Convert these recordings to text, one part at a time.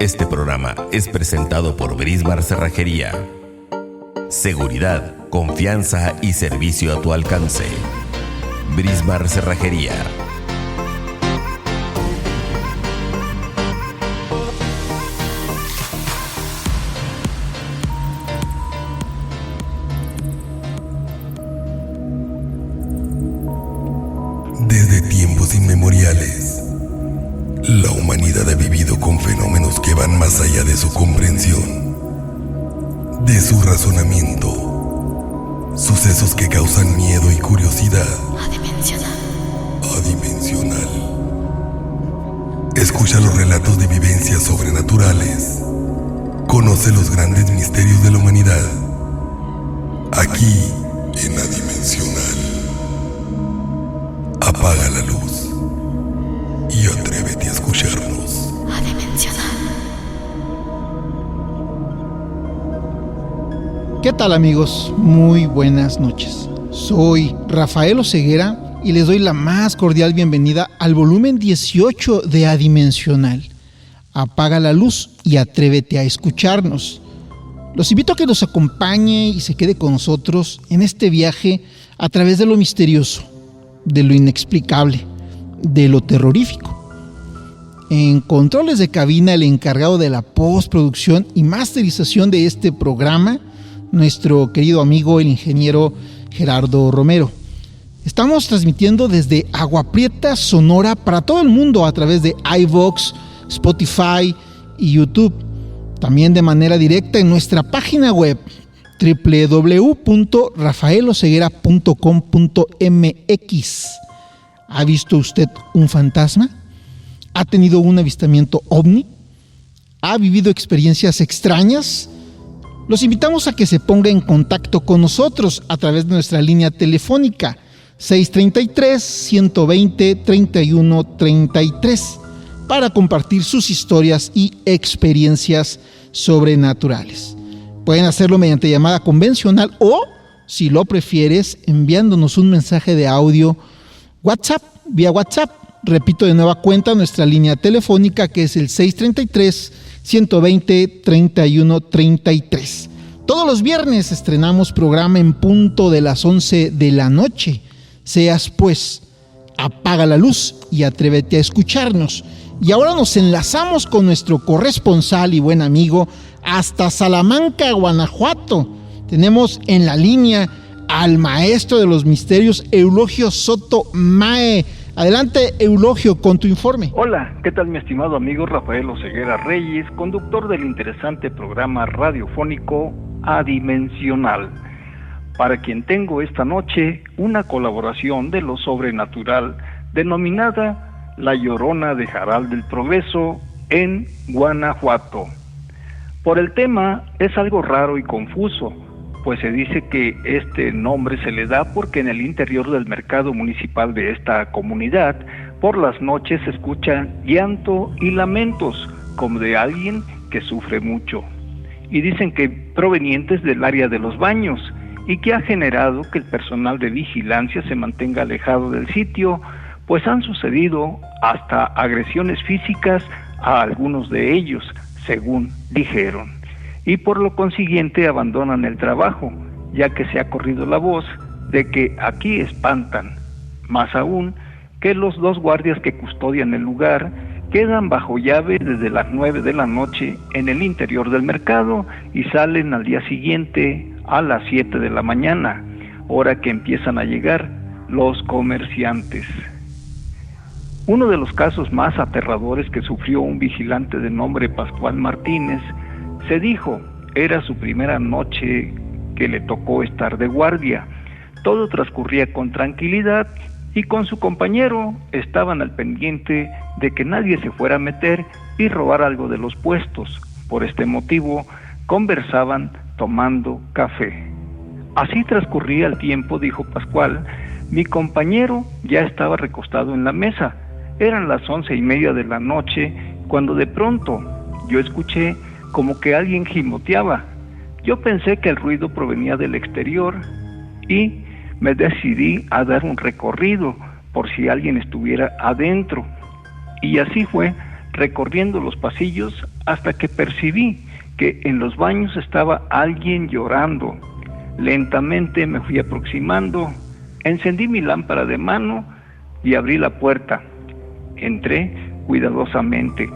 Este programa es presentado por Brismar Cerrajería. Seguridad, confianza y servicio a tu alcance. Brismar Cerrajería. Desde tiempos inmemoriales, la humanidad ha vivido con fenómenos que van más allá de su comprensión, de su razonamiento, sucesos que causan miedo y curiosidad. Adimensional. Escucha los relatos de vivencias sobrenaturales. Conoce los grandes misterios de la humanidad. Aquí, en Adimensional. Apaga la luz y atrévete a escucharnos. Adimensional. ¿Qué tal, amigos? Muy buenas noches. Soy Rafael Oseguera y les doy la más cordial bienvenida al volumen 18 de Adimensional. Apaga la luz y atrévete a escucharnos. Los invito a que nos acompañe y se quede con nosotros en este viaje a través de lo misterioso, de lo inexplicable, de lo terrorífico. En controles de cabina, el encargado de la postproducción y masterización de este programa, nuestro querido amigo el ingeniero Gerardo Romero. Estamos transmitiendo desde Agua Prieta, Sonora, para todo el mundo a través de iVoox, Spotify y YouTube. También de manera directa en nuestra página web www.rafaeloseguera.com.mx. ¿Ha visto usted un fantasma? ¿Ha tenido un avistamiento ovni? ¿Ha vivido experiencias extrañas? Los invitamos a que se ponga en contacto con nosotros a través de nuestra línea telefónica 633-120-3133 para compartir sus historias y experiencias sobrenaturales. Pueden hacerlo mediante llamada convencional o, si lo prefieres, enviándonos un mensaje de audio vía WhatsApp. Repito de nueva cuenta nuestra línea telefónica, que es el 633-120-3133. Todos los viernes estrenamos programa en punto de las 11 de la noche. Seas pues, apaga la luz y atrévete a escucharnos. Y ahora nos enlazamos con nuestro corresponsal y buen amigo hasta Salamanca, Guanajuato. Tenemos en la línea al maestro de los misterios, Eulogio Soto Mae. Adelante, Eulogio, con tu informe. Hola, ¿qué tal, mi estimado amigo Rafael Oseguera Reyes, conductor del interesante programa radiofónico Adimensional, para quien tengo esta noche una colaboración de lo sobrenatural denominada La Llorona de Jaral del Progreso en Guanajuato. Por el tema es algo raro y confuso, pues se dice que este nombre se le da porque en el interior del mercado municipal de esta comunidad, por las noches se escuchan llanto y lamentos, como de alguien que sufre mucho. Y dicen que provenientes del área de los baños, y que ha generado que el personal de vigilancia se mantenga alejado del sitio, pues han sucedido hasta agresiones físicas a algunos de ellos, según dijeron, y por lo consiguiente abandonan el trabajo, ya que se ha corrido la voz de que aquí espantan. Más aún, que los 2 guardias que custodian el lugar quedan bajo llave desde las 9 de la noche en el interior del mercado y salen al día siguiente a las 7 de la mañana, hora que empiezan a llegar los comerciantes. Uno de los casos más aterradores que sufrió un vigilante de nombre Pascual Martínez, se dijo, era su primera noche que le tocó estar de guardia. Todo transcurría con tranquilidad y con su compañero estaban al pendiente de que nadie se fuera a meter y robar algo de los puestos. Por este motivo, conversaban tomando café. Así transcurría el tiempo, dijo Pascual. Mi compañero ya estaba recostado en la mesa. Eran las 11:30 de la noche cuando de pronto yo escuché como que alguien gimoteaba. Yo pensé que el ruido provenía del exterior y me decidí a dar un recorrido por si alguien estuviera adentro. Y así fue recorriendo los pasillos hasta que percibí que en los baños estaba alguien llorando. Lentamente me fui aproximando, encendí mi lámpara de mano y abrí la puerta. Entré cuidadosamente.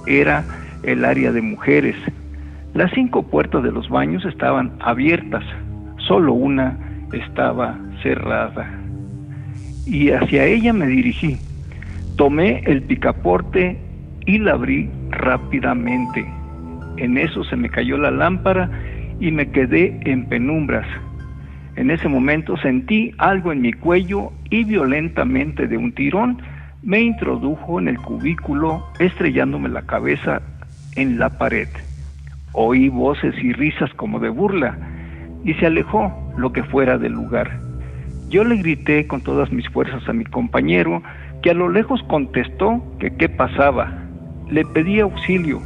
Era el área de mujeres. Las 5 puertas de los baños estaban abiertas, solo una estaba cerrada. Y hacia ella me dirigí. Tomé el picaporte y la abrí rápidamente. En eso se me cayó la lámpara y me quedé en penumbras. En ese momento sentí algo en mi cuello y violentamente de un tirón me introdujo en el cubículo, estrellándome la cabeza en la pared. Oí voces y risas como de burla y se alejó lo que fuera del lugar. Yo le grité con todas mis fuerzas a mi compañero, que a lo lejos contestó que qué pasaba. Le pedí auxilio,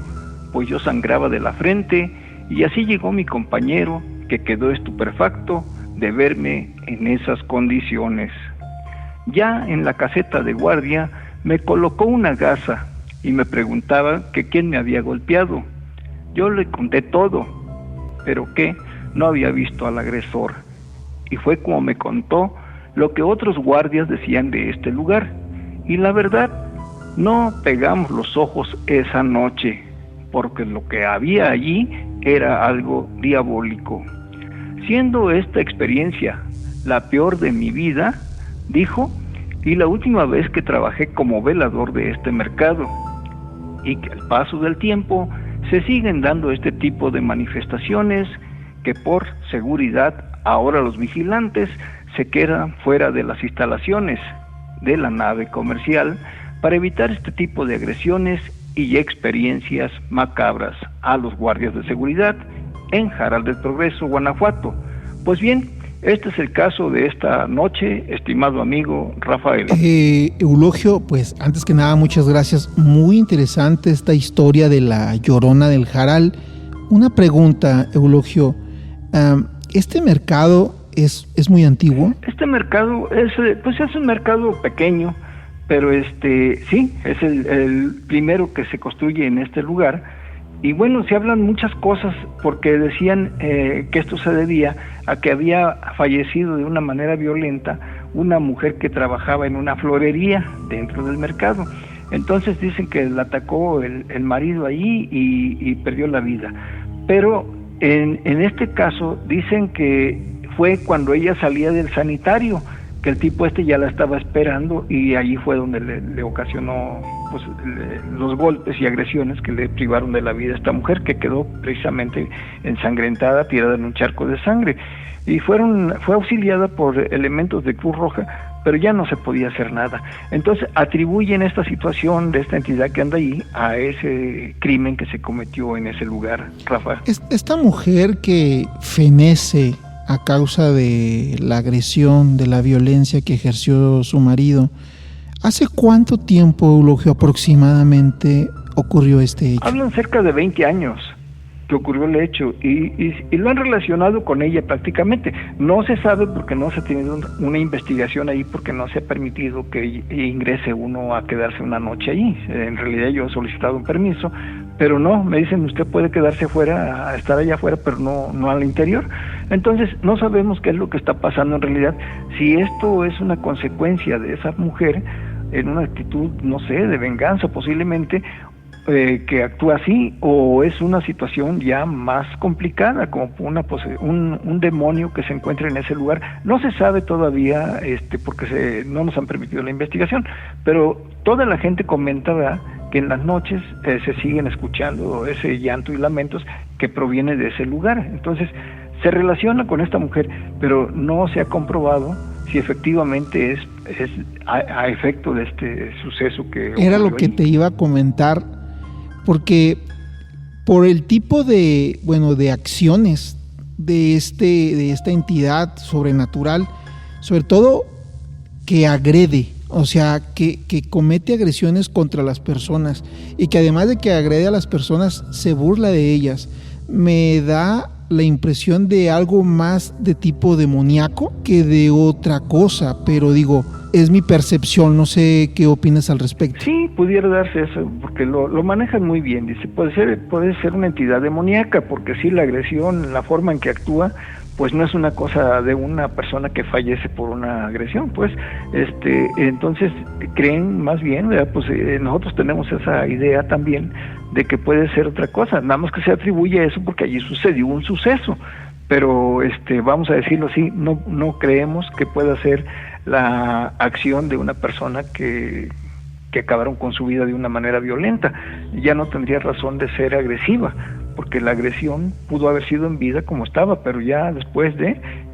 pues yo sangraba de la frente, y así llegó mi compañero, que quedó estupefacto de verme en esas condiciones. Ya en la caseta de guardia me colocó una gasa y me preguntaba que quién me había golpeado. Yo le conté todo, pero que no había visto al agresor. Y fue como me contó lo que otros guardias decían de este lugar. Y la verdad, no pegamos los ojos esa noche, porque lo que había allí era algo diabólico. Siendo esta experiencia la peor de mi vida, dijo, y la última vez que trabajé como velador de este mercado, y que al paso del tiempo se siguen dando este tipo de manifestaciones que por seguridad ahora los vigilantes se quedan fuera de las instalaciones de la nave comercial para evitar este tipo de agresiones y experiencias macabras a los guardias de seguridad en Jaral del Progreso, Guanajuato. Pues bien, este es el caso de esta noche, estimado amigo Rafael. Eulogio, pues antes que nada, muchas gracias. Muy interesante esta historia de la Llorona del Jaral. Una pregunta, Eulogio. ¿Este mercado es muy antiguo? Este mercado es un mercado pequeño, pero sí, es el primero que se construye en este lugar. Y bueno, se hablan muchas cosas porque decían que esto se debía a que había fallecido de una manera violenta una mujer que trabajaba en una florería dentro del mercado. Entonces dicen que la atacó el marido ahí y perdió la vida. Pero en este caso dicen que fue cuando ella salía del sanitario, que el tipo ya la estaba esperando y allí fue donde le ocasionó los golpes y agresiones que le privaron de la vida a esta mujer, que quedó precisamente ensangrentada, tirada en un charco de sangre, y fue auxiliada por elementos de Cruz Roja, pero ya no se podía hacer nada. Entonces atribuyen esta situación de esta entidad que anda ahí a ese crimen que se cometió en ese lugar, Rafa. Esta mujer que fenece a causa de la agresión, de la violencia que ejerció su marido, ¿hace cuánto tiempo, Eulogio, aproximadamente ocurrió este hecho? Hablan cerca de 20 años que ocurrió el hecho y lo han relacionado con ella prácticamente. No se sabe porque no se ha tenido una investigación ahí, porque no se ha permitido que ingrese uno a quedarse una noche ahí. En realidad yo he solicitado un permiso, pero no, me dicen usted puede quedarse afuera, estar allá afuera, pero no al interior. Entonces no sabemos qué es lo que está pasando en realidad, si esto es una consecuencia de esa mujer en una actitud, no sé, de venganza posiblemente, que actúa así, o es una situación ya más complicada, como un demonio que se encuentra en ese lugar. No se sabe todavía, porque no nos han permitido la investigación, pero toda la gente comenta, ¿verdad?, que en las noches se siguen escuchando ese llanto y lamentos que proviene de ese lugar. Entonces se relaciona con esta mujer, pero no se ha comprobado si efectivamente es a efecto de este suceso que era lo que te iba a comentar, porque por el tipo de acciones de esta entidad sobrenatural, sobre todo que agrede, o sea, que comete agresiones contra las personas, y que además de que agrede a las personas, se burla de ellas, me da la impresión de algo más de tipo demoníaco que de otra cosa. Pero digo, es mi percepción, no sé qué opinas al respecto. Sí, pudiera darse eso, porque lo manejan muy bien. Dice, puede ser una entidad demoníaca, porque sí, la agresión, la forma en que actúa, pues no es una cosa de una persona que fallece por una agresión, pues, entonces creen más bien, ¿verdad? Pues nosotros tenemos esa idea también de que puede ser otra cosa, nada más que se atribuye a eso porque allí sucedió un suceso, pero vamos a decirlo así, no creemos que pueda ser la acción de una persona que acabaron con su vida de una manera violenta. Ya no tendría razón de ser agresiva, porque la agresión pudo haber sido en vida como estaba, pero ya después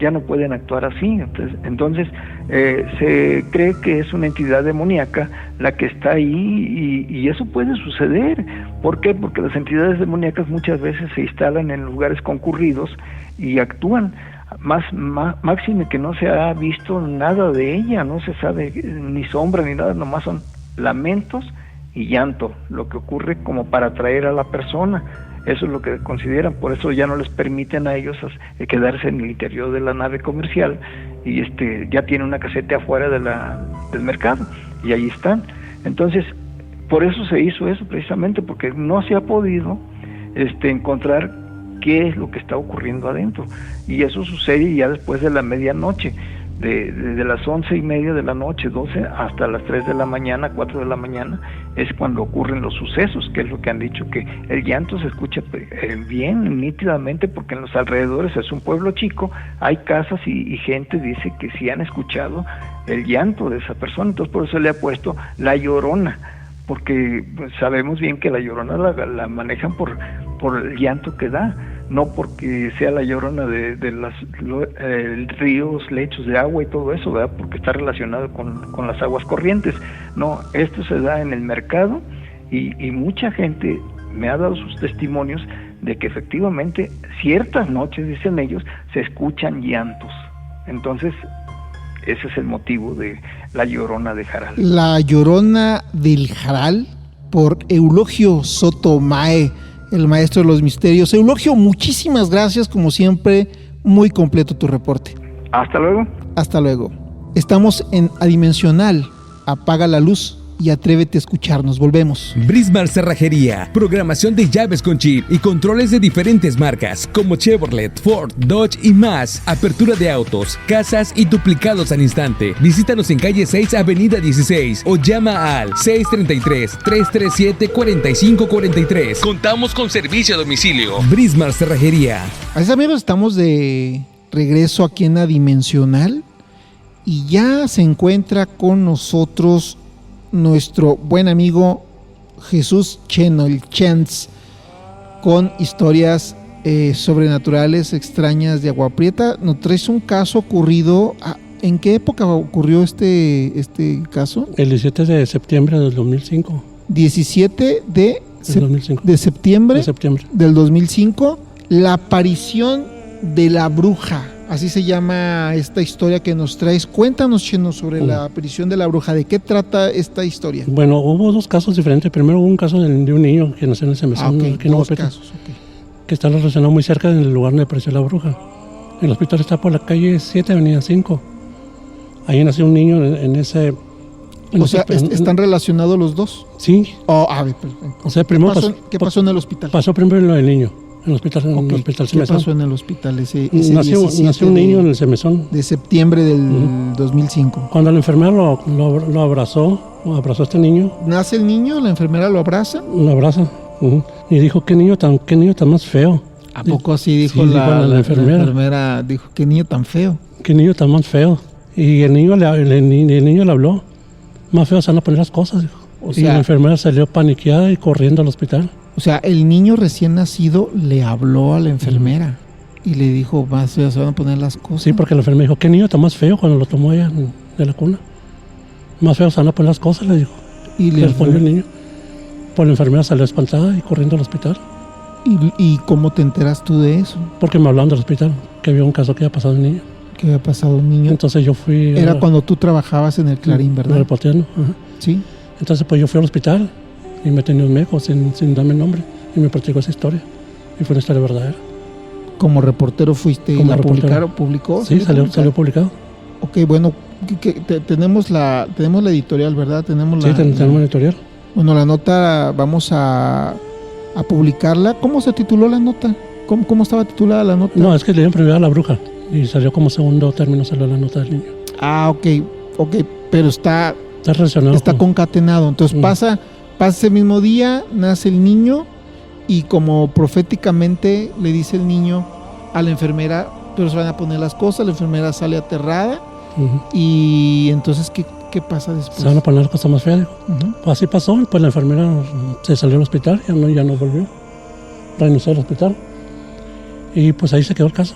ya no pueden actuar así. Entonces se cree que es una entidad demoníaca la que está ahí, y eso puede suceder. ¿Por qué? Porque las entidades demoníacas muchas veces se instalan en lugares concurridos y actúan. Máxime que no se ha visto nada de ella, no se sabe ni sombra ni nada, nomás son lamentos y llanto, lo que ocurre como para atraer a la persona. Eso es lo que consideran, por eso ya no les permiten a ellos quedarse en el interior de la nave comercial, y ya tiene una caseta afuera del mercado, y ahí están. Entonces, por eso se hizo eso, precisamente porque no se ha podido encontrar qué es lo que está ocurriendo adentro, y eso sucede ya después de la medianoche, de las 11:30 de la noche, 12, hasta las 3 de la mañana, 4 de la mañana, es cuando ocurren los sucesos, que es lo que han dicho, que el llanto se escucha bien, nítidamente, porque en los alrededores es un pueblo chico, hay casas y gente dice que sí han escuchado el llanto de esa persona. Entonces por eso le ha puesto La Llorona, porque pues, sabemos bien que La Llorona la manejan por el llanto que da, no porque sea la llorona de ríos, lechos de agua y todo eso, ¿verdad? Porque está relacionado con las aguas corrientes. No, esto se da en el mercado, y mucha gente me ha dado sus testimonios de que efectivamente ciertas noches, dicen ellos, se escuchan llantos. Entonces ese es el motivo de La Llorona de Jaral. La Llorona del Jaral, por Eulogio Soto Mae, el maestro de los misterios. Eulogio, muchísimas gracias, como siempre, muy completo tu reporte. Hasta luego. Hasta luego. Estamos en Adimensional. Apaga la luz y atrévete a escucharnos. Volvemos. Brismar Cerrajería, programación de llaves con chip y controles de diferentes marcas como Chevrolet, Ford, Dodge y más. Apertura de autos, casas y duplicados al instante. Visítanos en calle 6, avenida 16 o llama al 633-337-4543. Contamos con servicio a domicilio. Brismar Cerrajería. Así, amigos, estamos de regreso aquí en Adimensional y ya se encuentra con nosotros nuestro buen amigo Jesús Cheno, el Chance, con historias sobrenaturales, extrañas de Agua Prieta. Nos traes un caso ocurrido. ¿En qué época ocurrió este caso? El 17 de septiembre del 2005. 17 de 2005. De septiembre De septiembre. del 2005. La aparición de la bruja. Así se llama esta historia que nos traes. Cuéntanos, Cheno, sobre la aparición de la bruja. ¿De qué trata esta historia? Bueno, hubo dos casos diferentes. Primero hubo un caso de un niño que nació en el Semesón, okay, dos casos, okay, que está relacionado muy cerca del lugar donde apareció la bruja. El hospital está por la calle 7, avenida 5. Ahí nació un niño en ese... O sea, ¿están relacionados los dos? Sí. A ver, o sea, primero ¿Qué pasó en el hospital? Pasó primero lo del niño. En el hospital, okay. En el hospital ¿Qué pasó en el hospital ese nació un niño en el Semesón. De septiembre del 2005. Cuando la enfermera lo abrazó a este niño. ¿Nace el niño? ¿La enfermera lo abraza? Lo abraza. Y dijo, ¿qué niño tan más feo? ¿A poco así dijo, sí, la enfermera? La enfermera dijo, ¿qué niño tan feo? ¿Qué niño tan más feo? Y el niño le habló. Más feo se van a poner las cosas, dijo. O sea, y la enfermera salió paniqueada y corriendo al hospital. O sea, el niño recién nacido le habló a la enfermera y le dijo, más feo se van a poner las cosas. Sí, porque la enfermera dijo, ¿qué niño tan más feo? Cuando lo tomó ella de la cuna. Más feo se van a poner las cosas, le dijo. Y le respondió el niño. Pues la enfermera salió espantada y corriendo al hospital. ¿Y cómo te enteras tú de eso? Porque me hablaron del hospital, que había un caso que había pasado un niño. ¿Qué había pasado un niño? Entonces yo fui... Era cuando tú trabajabas en el Clarín, ¿verdad? Reporteando. Sí. Entonces pues yo fui al hospital y me tenía un meco sin darme nombre y me platicó esa historia. Y fue una historia verdadera. ¿Como reportero fuiste y la publicó? Sí, salió publicado. Ok, bueno, tenemos la editorial, ¿verdad? Tenemos Sí, tenemos la editorial. Bueno, la nota vamos a publicarla. ¿Cómo se tituló la nota? ¿Cómo estaba titulada la nota? No, es que le dieron prioridad a La Bruja y salió como segundo término, salió la nota del niño. Ah, ok, pero está relacionado. Está concatenado. Entonces pasa ese mismo día, nace el niño y como proféticamente le dice el niño a la enfermera, pero se van a poner las cosas, la enfermera sale aterrada. Y entonces, ¿qué pasa después? Se van a poner las cosas más feas. Así pasó, pues la enfermera se salió al hospital, ya no volvió, renunció al hospital y pues ahí se quedó el caso.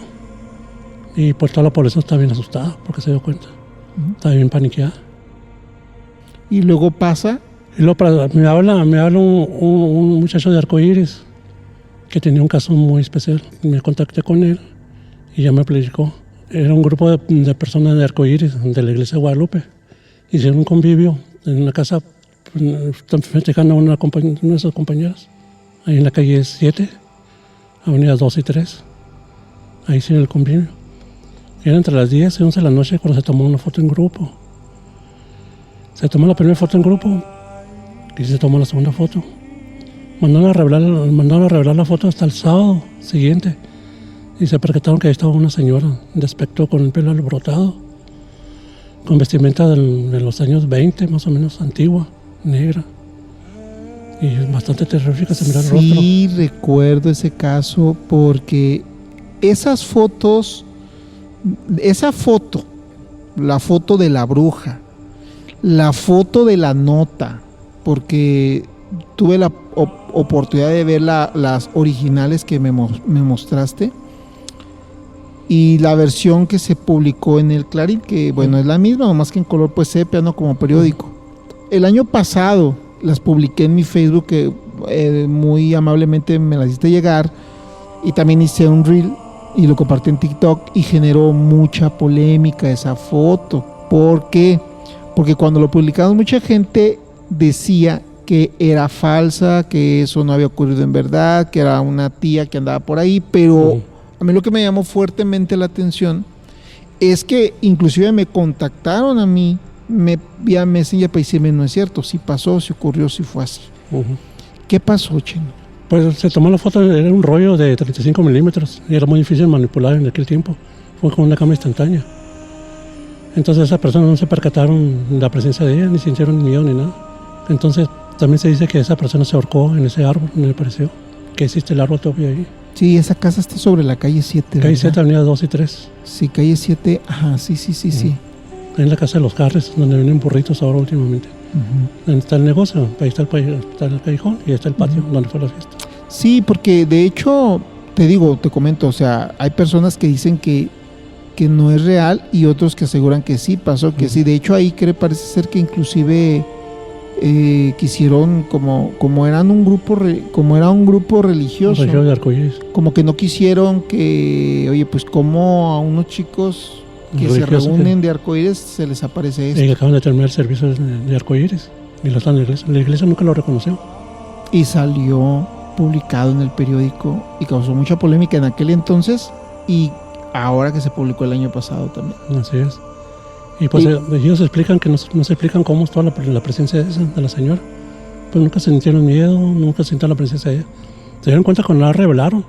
Y pues toda la población está bien asustada porque se dio cuenta, está bien paniqueada. Y luego pasa. Y luego me habla un muchacho de Arcoíris que tenía un caso muy especial. Me contacté con él y ya me platicó. Era un grupo de personas de Arcoíris, de la iglesia de Guadalupe. Hicieron un convivio en una casa, están festejando a una de sus compañeras, ahí en la calle 7, avenida 2 y 3. Ahí hicieron el convivio. Era entre las 10 y 11 de la noche cuando se tomó una foto en grupo. Se tomó la primera foto en grupo y se tomó la segunda foto. Mandaron a revelar la foto hasta el sábado siguiente y se percataron que ahí estaba una señora de aspecto con el pelo alborotado, con vestimenta de los años 20, más o menos antigua, negra. Y bastante terrorífica, se mira el rostro. Sí, recuerdo ese caso porque esas fotos, la foto de la bruja, la foto de la nota, porque tuve la oportunidad de ver las originales que me mostraste y la versión que se publicó en el Clarín, que bueno, es la misma, nomás que en color pues sepia, no como periódico. El año pasado las publiqué en mi Facebook, que muy amablemente me las hiciste llegar, y también hice un reel y lo compartí en TikTok y generó mucha polémica esa foto. ¿Por qué? Porque cuando lo publicamos mucha gente decía que era falsa, que eso no había ocurrido en verdad, que era una tía que andaba por ahí, pero a mí lo que me llamó fuertemente la atención es que inclusive me contactaron a mí vía Messenger para decirme no es cierto, si pasó, si ocurrió, si fue así. ¿Qué pasó, Chino? Pues se tomó la foto, era un rollo de 35 milímetros y era muy difícil manipular en aquel tiempo, fue con una cámara instantánea. Entonces esas personas no se percataron de la presencia de ella, ni sintieron miedo ni nada. Entonces también se dice que esa persona se ahorcó en ese árbol, me pareció, que existe el árbol todavía ahí. Sí, esa casa está sobre la calle 7. Calle 7, avenida 2 y 3. Sí, calle 7, ajá, sí. En la casa de los Carres, donde vienen burritos ahora últimamente. Donde está el negocio, ahí está el callejón y ahí está el patio donde fue la fiesta. Sí, porque de hecho, te comento, o sea, hay personas que dicen que no es real y otros que aseguran que sí pasó, que sí. De hecho, ahí parece ser que inclusive quisieron, como era un grupo religioso, de Arcoíris, como que no quisieron que, oye, pues como a unos chicos que se reúnen de Arcoíris se les aparece esto. Y acaban de terminar el servicio de Arcoíris y lo están en la iglesia. La iglesia nunca lo reconoció. Y salió publicado en el periódico y causó mucha polémica en aquel entonces y ahora que se publicó el año pasado también. Así es. Y pues ellos explican que no se explican cómo es toda la presencia de la señora. Pues nunca sintieron miedo, nunca sintieron la presencia de ella. Se dieron cuenta cuando la revelaron.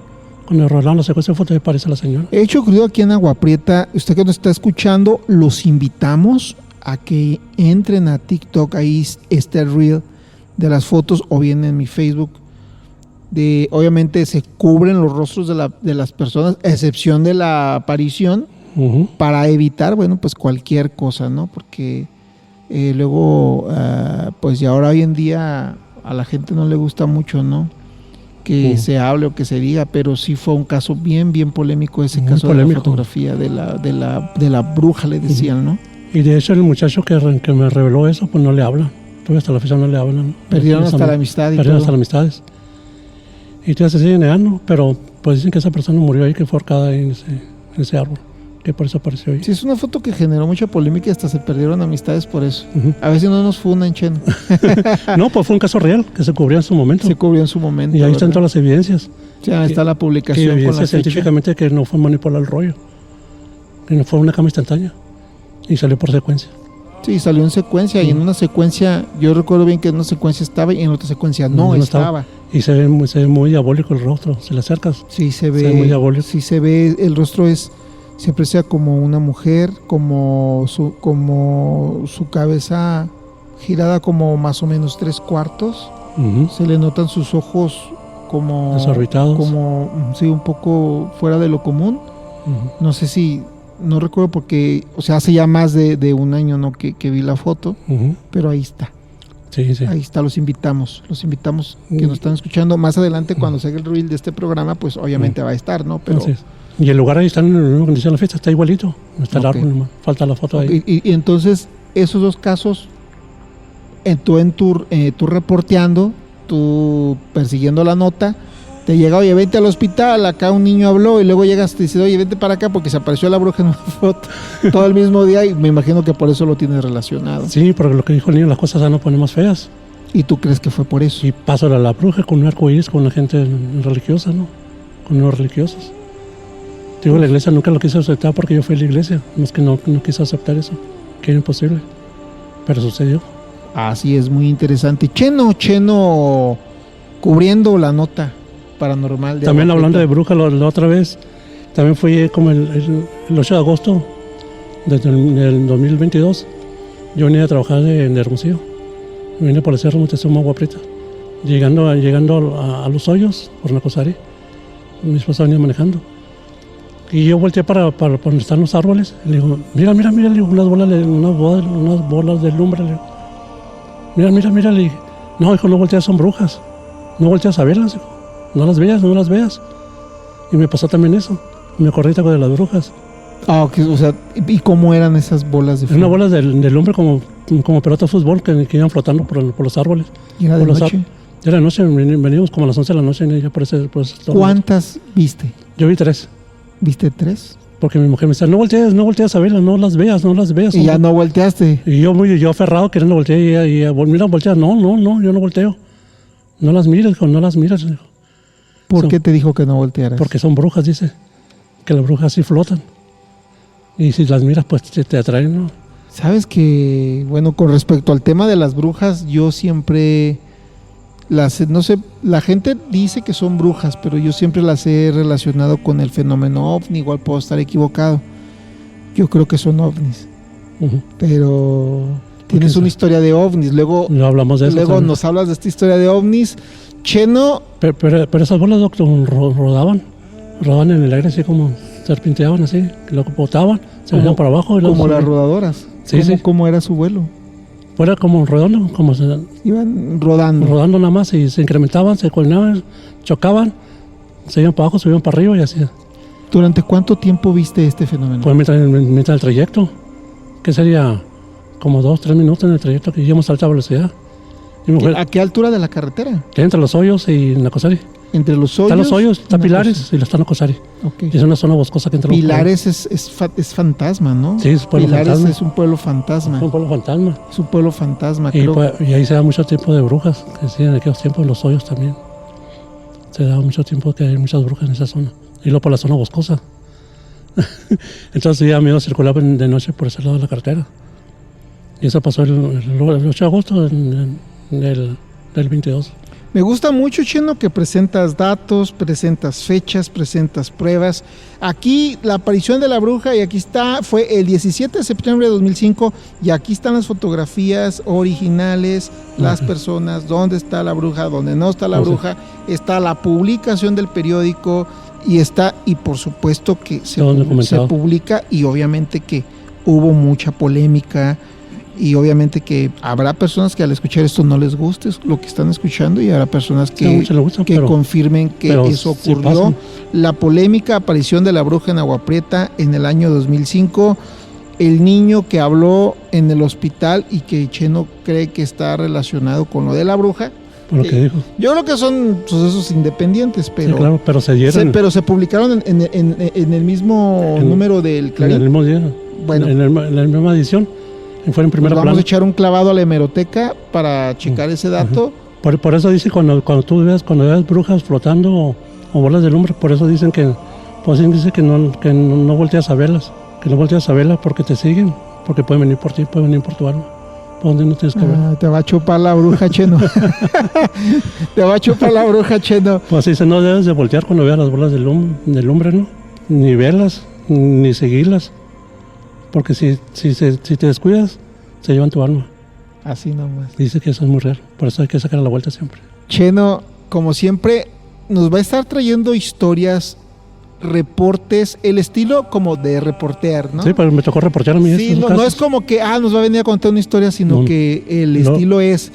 Cuando revelaron la secuencia de fotos, se parece a la señora. He hecho ocurrido aquí en Agua Prieta. Usted que nos está escuchando, los invitamos a que entren a TikTok. Ahí está el reel de las fotos, o bien en mi Facebook. Obviamente se cubren los rostros de las personas, a excepción de la aparición, para evitar, bueno, pues cualquier cosa, ¿no? Porque luego, pues ya ahora hoy en día a la gente no le gusta mucho, ¿no? Que se hable o que se diga, pero sí fue un caso bien polémico, ese caso polémico. De la fotografía de la bruja, le decían, ¿no? Y de hecho el muchacho que me reveló eso, pues no le hablan. Todavía hasta la fecha no le hablan. Perdieron hasta la amistad. Perdieron hasta las amistades. Y todavía se siguen negando, pero pues dicen que esa persona murió ahí, que fue ahorcada ahí en ese árbol, que por eso apareció ahí. Sí, es una foto que generó mucha polémica y hasta se perdieron amistades por eso. A ver si no nos funan, Cheno. No, pues fue un caso real que se cubrió en su momento. Se cubrió en su momento. Y ahí están todas las evidencias. Ya está la publicación. Que evidencia científicamente que no fue manipular el rollo, que no fue una cama instantánea. Y salió por secuencia. Sí, salió en secuencia y en una secuencia, yo recuerdo bien que en una secuencia estaba y en otra secuencia no estaba. Y se ve muy diabólico el rostro, si le acercas. Sí, se ve muy diabólico. Sí, se ve, el rostro se aprecia como una mujer, como su cabeza girada como más o menos 3/4. Uh-huh. Se le notan sus ojos como desorbitados, como sí, un poco fuera de lo común. Uh-huh. No sé si, no recuerdo porque, o sea, hace ya más de un año, ¿no? que vi la foto, uh-huh. pero ahí está. Sí, sí. Ahí está, los invitamos que nos están escuchando. Más adelante, cuando se haga el reel de este programa, pues obviamente va a estar, ¿no? Pero y el lugar ahí está en el lugar de la fiesta, está igualito. Está el árbol nomás, falta la foto ahí. Y entonces, esos dos casos, tú reporteando, tú persiguiendo la nota, te llega, oye, vente al hospital, acá un niño habló, y luego llegas y te dice, oye, vente para acá porque se apareció la bruja en una foto todo el mismo día, y me imagino que por eso lo tienes relacionado. Sí, porque lo que dijo el niño, las cosas se van a poner más feas. ¿Y tú crees que fue por eso? Y pasó a la bruja con un arcoíris, con la gente religiosa, ¿no? Con los religiosos. Digo, la iglesia nunca lo quiso aceptar porque yo fui a la iglesia, no es que no quiso aceptar eso, que era imposible, pero sucedió. Así es, muy interesante. Cheno, cubriendo la nota paranormal. También hablando de brujas, la otra vez, también fui como el 8 de agosto del 2022, yo venía a trabajar en Hermosillo, vine por el Cerro Montezuma, Agua Prieta, llegando a Los Hoyos, por Nacosari, mi esposa venía manejando, y yo volteé para donde están los árboles, y le digo, mira, le digo, unas bolas de lumbre, le digo, mira, le dije, no, hijo, no volteas, son brujas, no volteas a verlas, hijo. No las veas. Y me pasó también eso. Me acordé de las brujas. Ah, ok. O sea, ¿y cómo eran esas bolas de fuego? Eran bolas del hombre como pelotas de fútbol que iban flotando por los árboles. ¿Y era de noche? Era de noche, veníamos como a las 11 de la noche. Y ya por ese ¿Cuántas viste? Yo vi 3. ¿Viste 3? Porque mi mujer me decía, no volteas a verlas, no las veas. Y ya no volteaste. Y yo aferrado queriendo voltear y mira, voltea. No, yo no volteo. No las mires, hijo, no las miras, hijo. ¿Por qué te dijo que no voltearas? Porque son brujas, dice. Que las brujas sí flotan. Y si las miras, pues te atraen, ¿no? Sabes que, bueno, con respecto al tema de las brujas, yo siempre no sé, la gente dice que son brujas, pero yo siempre las he relacionado con el fenómeno ovni, igual puedo estar equivocado. Yo creo que son ovnis. Uh-huh. Pero tienes una historia de ovnis, luego no hablamos de eso. Luego nos hablas de esta historia de ovnis. Cheno. Pero esas bolas, doctor, rodaban en el aire así como serpenteaban así, que lo botaban, se venían para abajo. Y como las rodadoras. Sí. ¿Cómo era su vuelo? Era como redondo, como se iban rodando. Rodando nada más y se incrementaban, se coordinaban, chocaban, se iban para abajo, se iban para arriba y así. ¿Durante cuánto tiempo viste este fenómeno? Pues mientras el trayecto, que sería como 2-3 minutos en el trayecto que íbamos a alta velocidad. ¿A qué altura de la carretera? Entre Los Hoyos y Nacosari. Entre Los Hoyos. Están Los Hoyos, está Pilares y está Nacosari. Okay. Y es una zona boscosa que entra. Pilares es fantasma, ¿no? Sí, es pueblo Pilares fantasma. Es un pueblo fantasma. Es un pueblo fantasma. Es un pueblo fantasma, y ahí se da mucho tiempo de brujas, que sí, en aquellos tiempos Los Hoyos también. Se da mucho tiempo que hay muchas brujas en esa zona. Y luego por la zona boscosa. Entonces ya miedo circular de noche por ese lado de la carretera. Y eso pasó el 8 de agosto del 22. Me gusta mucho, Cheno, que presentas datos, presentas fechas, presentas pruebas. Aquí la aparición de la bruja, y aquí está, fue el 17 de septiembre de 2005, y aquí están las fotografías originales, las personas, dónde está la bruja, dónde no está la bruja, está la publicación del periódico, y por supuesto que se publica, y obviamente que hubo mucha polémica, y obviamente que habrá personas que al escuchar esto no les guste lo que están escuchando, y habrá personas que confirmen que eso ocurrió. La polémica aparición de la bruja en Agua Prieta en el año 2005, el niño que habló en el hospital y que Cheno cree que está relacionado con lo de la bruja. Por lo que dijo. Yo creo que son sucesos independientes, pero, sí, claro, pero se publicaron en el mismo número del Clarín. En el mismo día, bueno, en la misma edición. Fue en primera vamos a echar un clavado a la hemeroteca para checar ese dato. Por eso dice cuando tú veas brujas flotando o bolas de lumbre, por eso dicen que no volteas a verlas, porque te siguen, porque pueden venir por ti, pueden venir por tu alma. ¿Por dónde no tienes que ver? Te va a chupar la bruja, Cheno. Te va a chupar la bruja, Cheno. Pues así dice, no debes de voltear cuando veas las bolas de lumbre, ¿no? Ni verlas, ni seguirlas. Porque si te descuidas, se llevan tu alma. Así nomás. Dice que eso es muy real, por eso hay que sacar a la vuelta siempre. Cheno, como siempre, nos va a estar trayendo historias, reportes, el estilo como de reportear, ¿no? Sí, pero me tocó reportear a mí. Sí, no es como que nos va a venir a contar una historia, sino que el estilo es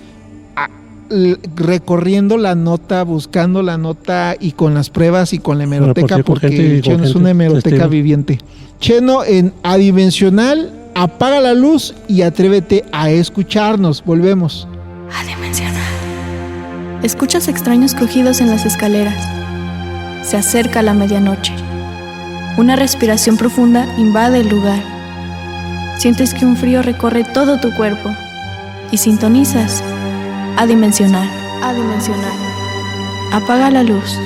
recorriendo la nota, buscando la nota y con las pruebas y con la hemeroteca, porque Cheno es una hemeroteca viviente. Cheno, en Adimensional, apaga la luz y atrévete a escucharnos. Volvemos. Adimensional. Escuchas extraños crujidos en las escaleras. Se acerca la medianoche. Una respiración profunda invade el lugar. Sientes que un frío recorre todo tu cuerpo y sintonizas Adimensional. Adimensional. Apaga la luz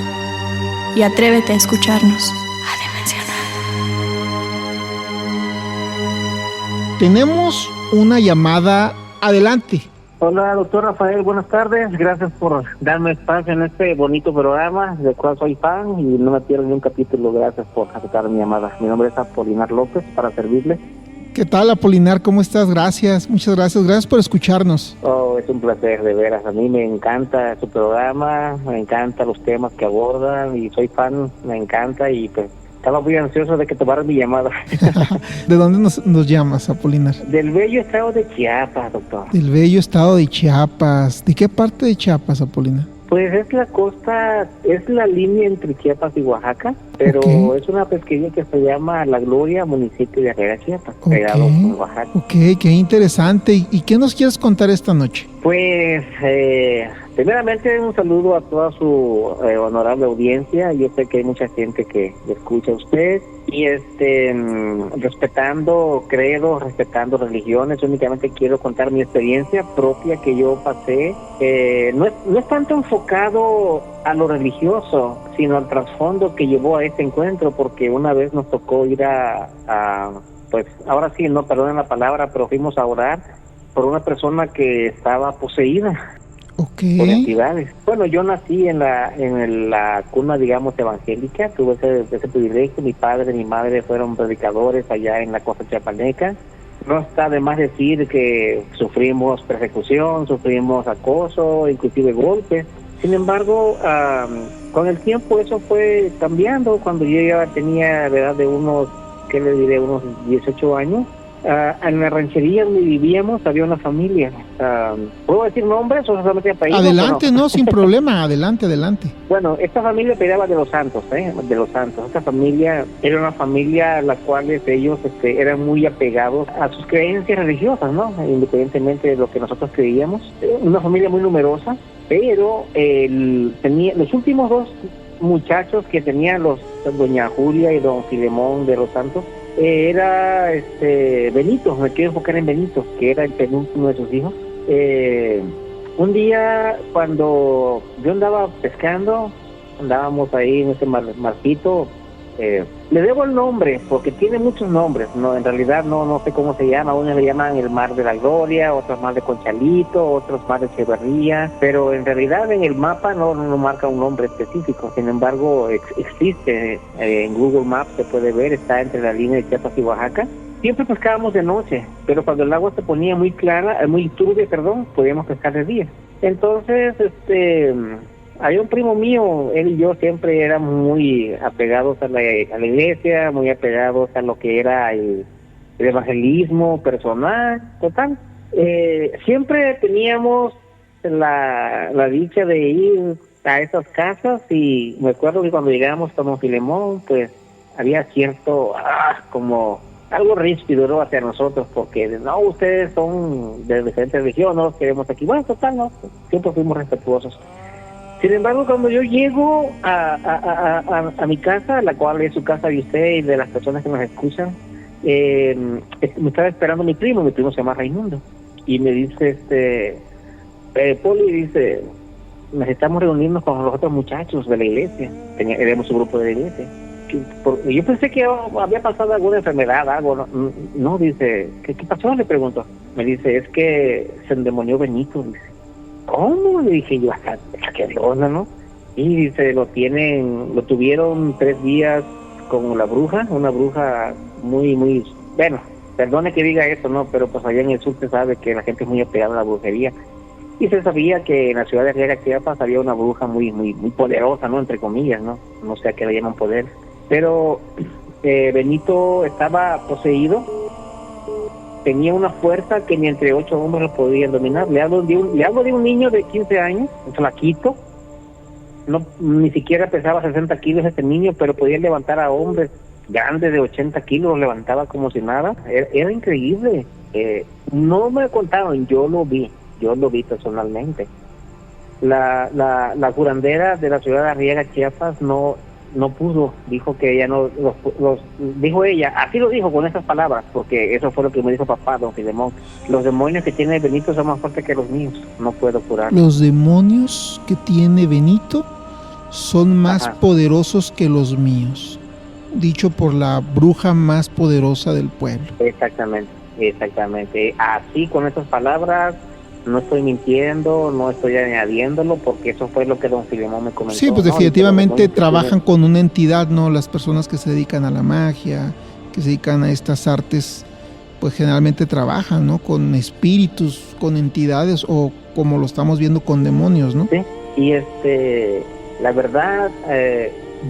y atrévete a escucharnos. Adimensional. Tenemos una llamada. Adelante. Hola, doctor Rafael, buenas tardes. Gracias por darme espacio en este bonito programa, del cual soy fan y no me pierdo ni un capítulo. Gracias por aceptar mi llamada. Mi nombre es Apolinar López, para servirle. ¿Qué tal, Apolinar? ¿Cómo estás? Gracias, muchas gracias. Gracias por escucharnos. Es un placer, de veras. A mí me encanta su programa, me encantan los temas que abordan y soy fan, me encanta y pues estaba muy ansioso de que tomaran mi llamada. ¿De dónde nos llamas, Apolinar? Del bello estado de Chiapas, doctor. Del bello estado de Chiapas. ¿De qué parte de Chiapas, Apolinar? Pues es la costa, es la línea entre Chiapas y Oaxaca, pero es una pesquería que se llama La Gloria, municipio de Herrera, Chiapas, pegado con Oaxaca. Ok, qué interesante. ¿Y qué nos quieres contar esta noche? Pues, primeramente un saludo a toda su honorable audiencia. Yo sé que hay mucha gente que escucha a usted y respetando credos, respetando religiones. Únicamente quiero contar mi experiencia propia que yo pasé. No es tanto enfocado a lo religioso, sino al trasfondo que llevó a este encuentro, porque una vez nos tocó ir pues ahora sí, no perdonen la palabra, pero fuimos a orar por una persona que estaba poseída por entidades. Bueno, yo nací en la cuna, digamos, evangélica, tuve ese privilegio. Mi padre y mi madre fueron predicadores allá en la costa chiapaneca. No está de más decir que sufrimos persecución, sufrimos acoso, inclusive golpes. Sin embargo, con el tiempo eso fue cambiando. Cuando yo ya tenía la edad de unos 18 años, en la ranchería donde vivíamos había una familia. ¿Puedo decir nombres o solamente apellidos? Adelante, no, sin problema, adelante. Bueno, esta familia peleaba de los Santos, de los Santos. Esta familia era una familia a la cual ellos eran muy apegados a sus creencias religiosas, ¿no? Independientemente de lo que nosotros creíamos. Una familia muy numerosa, pero tenía los últimos dos muchachos que tenían doña Julia y don Filemón de los Santos, era Benito. Me quiero enfocar en Benito, que era el penúltimo de sus hijos. Un día, cuando yo andaba pescando, andábamos ahí en ese marquito, le debo el nombre porque tiene muchos nombres, no, en realidad no sé cómo se llama. Unos le llaman el Mar de la Gloria, otros Mar de Conchalito, otros Mar de Echeverría, pero en realidad en el mapa no marca un nombre específico. Sin embargo, existe en Google Maps, se puede ver, está entre la línea de Chiapas y Oaxaca. Siempre pescábamos de noche, pero cuando el agua se ponía muy turbia, podíamos pescar de día. Entonces, había un primo mío, él y yo siempre éramos muy apegados a la iglesia, muy apegados a lo que era el evangelismo personal, total. Siempre teníamos la dicha de ir a esas casas y me acuerdo que cuando llegamos a Don Filemón, pues había cierto, como algo ríspido, ¿no?, hacia nosotros, porque no, ustedes son de diferentes religiones, no los queremos aquí. Bueno, total, no, siempre fuimos respetuosos. Sin embargo, cuando yo llego a mi casa, la cual es su casa de usted y de las personas que nos escuchan, me estaba esperando mi primo se llama Raimundo, y me dice, Poli, necesitamos reunirnos con los otros muchachos de la iglesia, éramos su grupo de la iglesia. yo pensé que había pasado alguna enfermedad, algo. No, dice, ¿qué pasó? Le pregunto. Me dice, es que se endemonió Benito. Dice, ¿cómo? Le dije yo, hasta qué onda, ¿no? Y dice, lo tuvieron 3 días con una bruja muy, muy, bueno, perdone que diga eso, ¿no? Pero pues allá en el sur se sabe que la gente es muy apegada a la brujería. Y se sabía que en la ciudad de Arriaga, Chiapas, había una bruja muy, muy, muy poderosa, ¿no? Entre comillas, ¿no? No sé a qué le llaman poder. Pero Benito estaba poseído, tenía una fuerza que ni entre 8 hombres lo podían dominar. Le hablo de un niño de 15 años, un flaquito, no, ni siquiera pesaba 60 kilos este niño, pero podía levantar a hombres grandes de 80 kilos, los levantaba como si nada. Era increíble. No me contaron, yo lo vi personalmente. La curandera de la ciudad de Arriaga, Chiapas, no pudo, dijo que ella no dijo ella, así lo dijo con esas palabras, porque eso fue lo que me dijo papá, don Filemón. Los demonios que tiene Benito son más fuertes que los míos, no puedo curar. Los demonios que tiene Benito son más poderosos que los míos, dicho por la bruja más poderosa del pueblo. Exactamente, así con esas palabras. No estoy mintiendo, no estoy añadiéndolo, porque eso fue lo que don Filemón me comentó. Sí, pues definitivamente trabajan con una entidad, ¿no? Las personas que se dedican a la magia, que se dedican a estas artes, pues generalmente trabajan, ¿no? Con espíritus, con entidades, o como lo estamos viendo, con demonios, ¿no? Sí, y la verdad,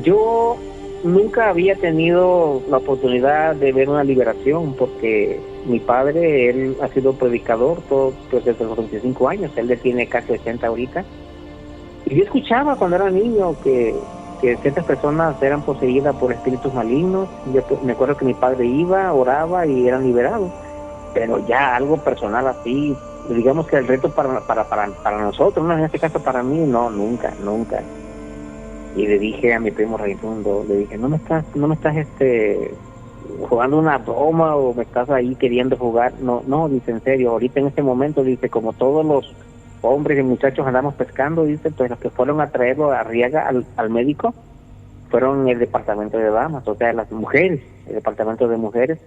yo nunca había tenido la oportunidad de ver una liberación, porque mi padre, él ha sido predicador pues desde los 25 años, él tiene casi 80 ahorita, y yo escuchaba cuando era niño que ciertas personas eran poseídas por espíritus malignos. Yo me acuerdo que mi padre iba, oraba y eran liberados, pero ya algo personal así, digamos que el reto para nosotros, ¿no? En este caso para mí, no, nunca. Y le dije a mi primo Raimundo, le dije, no me estás jugando una broma o me estás ahí queriendo jugar. No, dice, en serio, ahorita en este momento, dice, como todos los hombres y muchachos andamos pescando, dice, pues los que fueron a traerlo a Arriaga al médico fueron el departamento de damas, o sea, las mujeres, el departamento de mujeres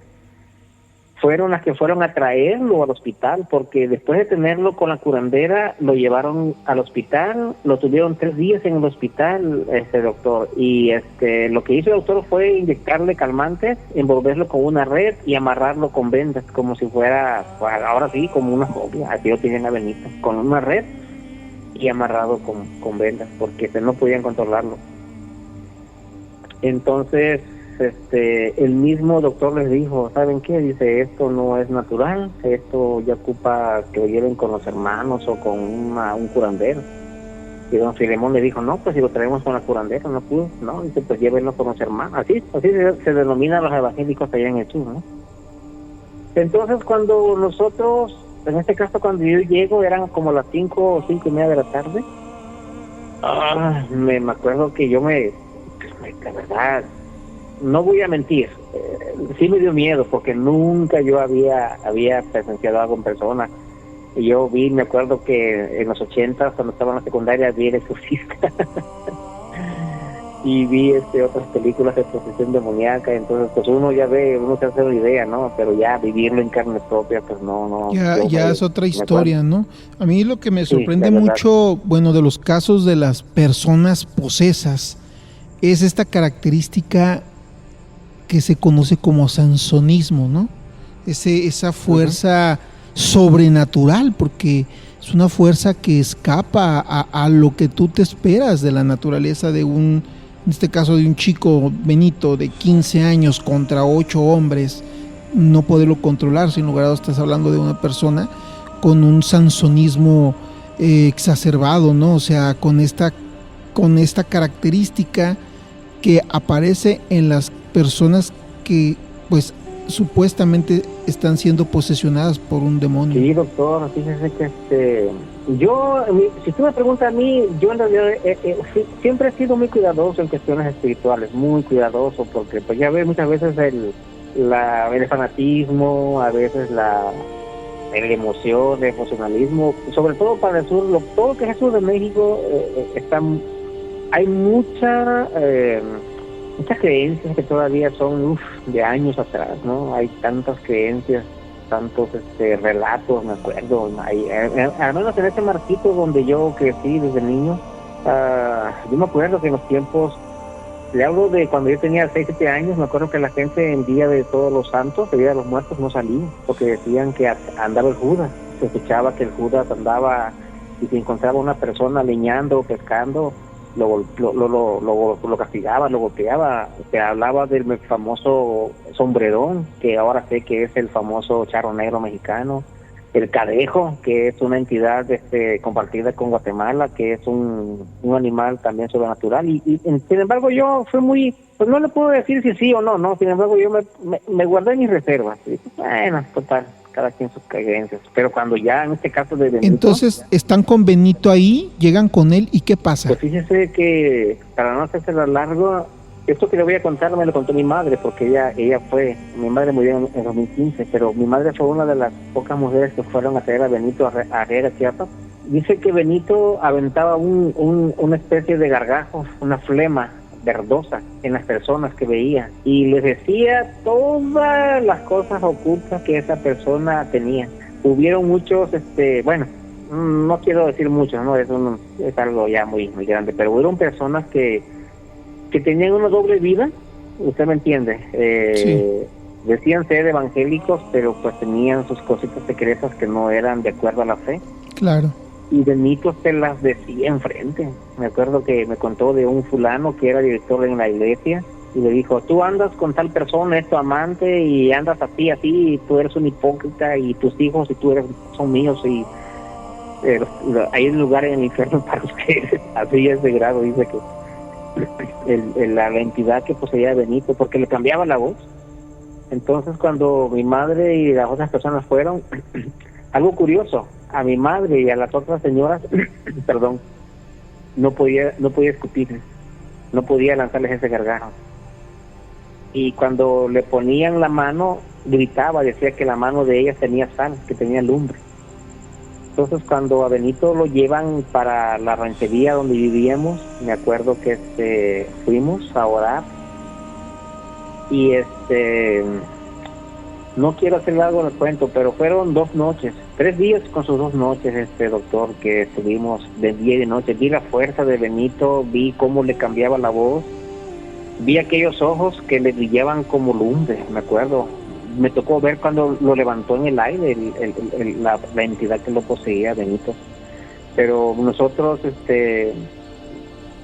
fueron las que fueron a traerlo al hospital, porque después de tenerlo con la curandera, lo llevaron al hospital, lo tuvieron 3 días en el hospital, doctor, y lo que hizo el doctor fue inyectarle calmantes, envolverlo con una red y amarrarlo con vendas, como si fuera, pues, ahora sí, como una fobia, así lo tienen a Benito, con una red y amarrado con vendas, porque no podían controlarlo. Entonces, el mismo doctor les dijo, ¿saben qué? Dice, esto no es natural, esto ya ocupa que lo lleven con los hermanos o con un curandero. Y don Filemón le dijo, no, pues si lo traemos con la curandera, no pudo, no, dice, pues llévenlo con los hermanos. Así se denomina los evangélicos allá en el sur, ¿no? Entonces, cuando nosotros, en este caso, cuando yo llego, eran como las 5 o 5:30 de la tarde. Me acuerdo que la verdad, no voy a mentir, sí me dio miedo, porque nunca yo había presenciado algo en persona. Y yo me acuerdo que en los 80, cuando estaba en la secundaria, vi El Exorcista y vi otras películas de posesión demoníaca. Entonces, pues uno se hace una idea, ¿no? Pero ya vivirlo en carne propia, pues no. Ya es otra historia, ¿no? A mí lo que me sorprende mucho, bueno, de los casos de las personas posesas, es esta característica que se conoce como sansonismo, ¿no? Esa fuerza sobrenatural, porque es una fuerza que escapa a lo que tú te esperas de la naturaleza de en este caso de un chico, Benito, de 15 años contra 8 hombres, no poderlo controlar. Sin lugar a dudas estás hablando de una persona con un sansonismo exacerbado, ¿no? O sea, con esta característica que aparece en las personas que, pues, supuestamente están siendo posesionadas por un demonio. Sí, doctor, fíjese que si tú me preguntas a mí, yo en realidad siempre he sido muy cuidadoso en cuestiones espirituales, muy cuidadoso, porque pues ya ves muchas veces el fanatismo, a veces la emoción, el emocionalismo, sobre todo para el sur, todo lo que es el sur de México, hay mucha muchas creencias que todavía son de años atrás, ¿no? Hay tantas creencias, tantos relatos, me acuerdo. Al menos en ese marquito donde yo crecí desde niño, yo me acuerdo que en los tiempos, le hablo de cuando yo tenía 6, 7 años, me acuerdo que la gente en Día de Todos los Santos, el Día de los Muertos, no salía, porque decían que andaba el Judas. Se escuchaba que el Judas andaba, y si encontraba una persona leñando, pescando, lo castigaba, lo golpeaba. Se hablaba del famoso sombrerón, que ahora sé que es el famoso charro negro mexicano, el cadejo, que es una entidad compartida con Guatemala, que es un animal también sobrenatural, y sin embargo yo fui muy, pues no le puedo decir si sí o no, sin embargo yo me guardé mis reservas, y, bueno, total, cada quien sus creencias, pero cuando ya en este caso de Benito... Entonces, ¿están con Benito ahí? ¿Llegan con él? ¿Y qué pasa? Pues fíjese que, para no hacérselo largo, esto que le voy a contar me lo contó mi madre, porque ella fue, mi madre murió en 2015, pero mi madre fue una de las pocas mujeres que fueron a traer a Benito a Arriaga, Chiapas. Dice que Benito aventaba una especie de gargajo, una flema verdosa en las personas que veía, y les decía todas las cosas ocultas que esa persona tenía. Hubieron muchos, bueno, no quiero decir muchos, no, es algo ya muy, muy grande, pero hubieron personas que tenían una doble vida, usted me entiende, Sí. Decían ser evangélicos, pero pues tenían sus cositas secretas que no eran de acuerdo a la fe. Claro. Y Benito se las decía enfrente. Me acuerdo que me contó de un fulano que era director en la iglesia, y le dijo, tú andas con tal persona, es tu amante, y andas así, y tú eres un hipócrita, y tus hijos y tú son míos, y hay un lugar en el infierno para ustedes. Así es de grado, dice que la entidad que poseía a Benito, porque le cambiaba la voz. Entonces cuando mi madre y las otras personas fueron, algo curioso, a mi madre y a las otras señoras perdón, no podía escupir, no podía lanzarles ese gargajo, y cuando le ponían la mano gritaba, decía que la mano de ella tenía sal, que tenía lumbre. Entonces cuando a Benito lo llevan para la ranchería donde vivíamos, me acuerdo que fuimos a orar, y no quiero hacer largo el cuento, pero fueron 2 noches, 3 días con sus 2 noches, doctor, que estuvimos de día y de noche. Vi la fuerza de Benito, vi cómo le cambiaba la voz, vi aquellos ojos que le brillaban como lumbre, me acuerdo. Me tocó ver cuando lo levantó en el aire la entidad que lo poseía, Benito. Pero nosotros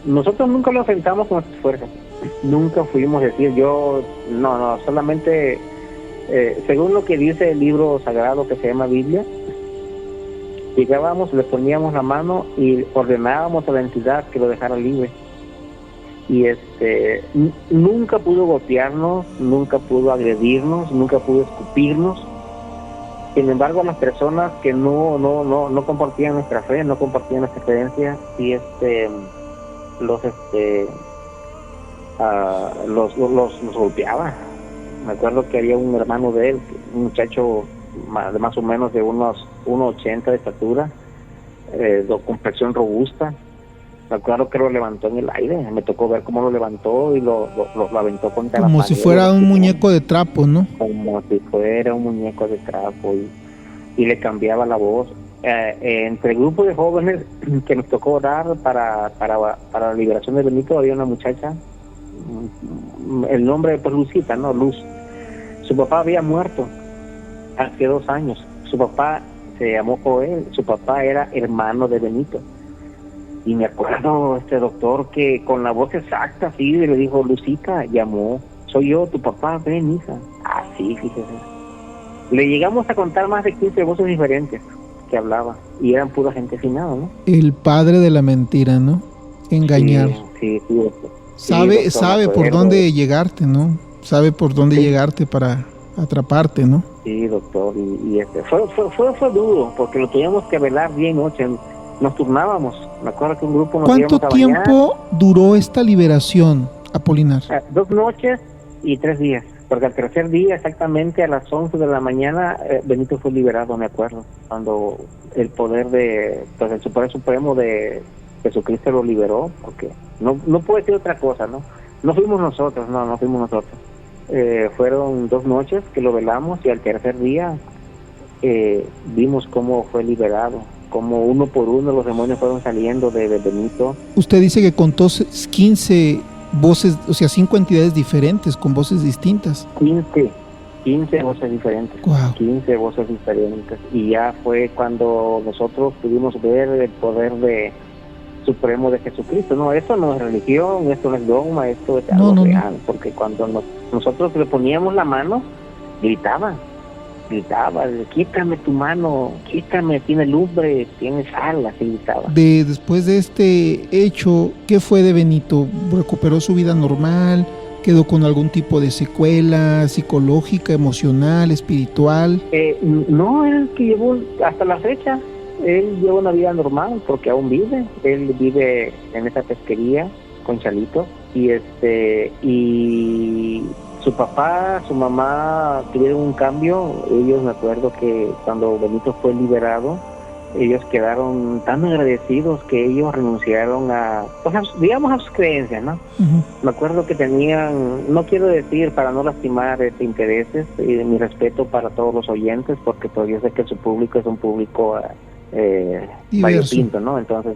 nunca lo enfrentamos con nuestras fuerzas. Nunca fuimos a decir no, solamente según lo que dice el libro sagrado que se llama Biblia, llegábamos, le poníamos la mano y ordenábamos a la entidad que lo dejara libre. Y nunca pudo golpearnos, nunca pudo agredirnos, nunca pudo escupirnos. Sin embargo, las personas que no compartían nuestra fe, no compartían nuestra creencia, sí los golpeaba. Me acuerdo que había un hermano de él, un muchacho de más o menos de unos 1.80 de estatura, de complexión robusta. Me acuerdo que lo levantó en el aire, me tocó ver cómo lo levantó y lo aventó contra la pared. Como si fuera un muñeco de trapo, ¿no? Como si fuera un muñeco de trapo, y le cambiaba la voz. Entre el grupo de jóvenes que nos tocó orar para la liberación de Benito, había una muchacha, el nombre pues Lucita, ¿no? Luz. Su papá había muerto hace 2 años. Su papá se llamó Joel, su papá era hermano de Benito. Y me acuerdo, doctor, que con la voz exacta, así, le dijo, Lucita, llamó, soy yo, tu papá, ven, hija. Así, fíjese. Le llegamos a contar más de 15 voces diferentes que hablaba, y eran pura gente finada, ¿no? El padre de la mentira, ¿no? Engañar. Sí, Sabe por dónde llegarte, ¿no? Sabe por dónde llegarte para atraparte, ¿no? Sí, doctor, y fue duro, porque lo teníamos que velar día y noche. Nos turnábamos. Me acuerdo que un grupo nos íbamos a bañar. ¿Cuánto tiempo duró esta liberación, Apolinar? 2 noches y 3 días. Porque al tercer día, exactamente a las 11 de la mañana, Benito fue liberado, me acuerdo. Cuando el poder el poder supremo de Jesucristo lo liberó, porque no puede ser otra cosa, ¿no? No fuimos nosotros, no fuimos nosotros. Fueron 2 noches que lo velamos y al tercer día vimos cómo fue liberado, como uno por uno los demonios fueron saliendo de Benito. Usted dice que contó 15 voces, o sea, 5 entidades diferentes con voces distintas. 15 voces diferentes. Wow. 15 voces diferentes. Y ya fue cuando nosotros pudimos ver el poder supremo de Jesucristo. No, esto no es religión, esto no es dogma, esto es algo real. Porque cuando nosotros le poníamos la mano, gritaba, quítame tu mano, quítame, tiene lumbre, tiene sal, así gritaba. Después de este hecho, ¿qué fue de Benito? ¿Recuperó su vida normal? ¿Quedó con algún tipo de secuela psicológica, emocional, espiritual? No, él que llevó hasta la fecha, él lleva una vida normal porque aún vive. Él vive en esa pesquería con Chalito y su papá, su mamá tuvieron un cambio. Ellos, me acuerdo que cuando Benito fue liberado, ellos quedaron tan agradecidos que ellos renunciaron a sus creencias, ¿no? Uh-huh. Me acuerdo que tenían, no quiero decir para no lastimar intereses, mi respeto para todos los oyentes, porque pues yo sé que su público es un público variopinto, ¿no? Entonces,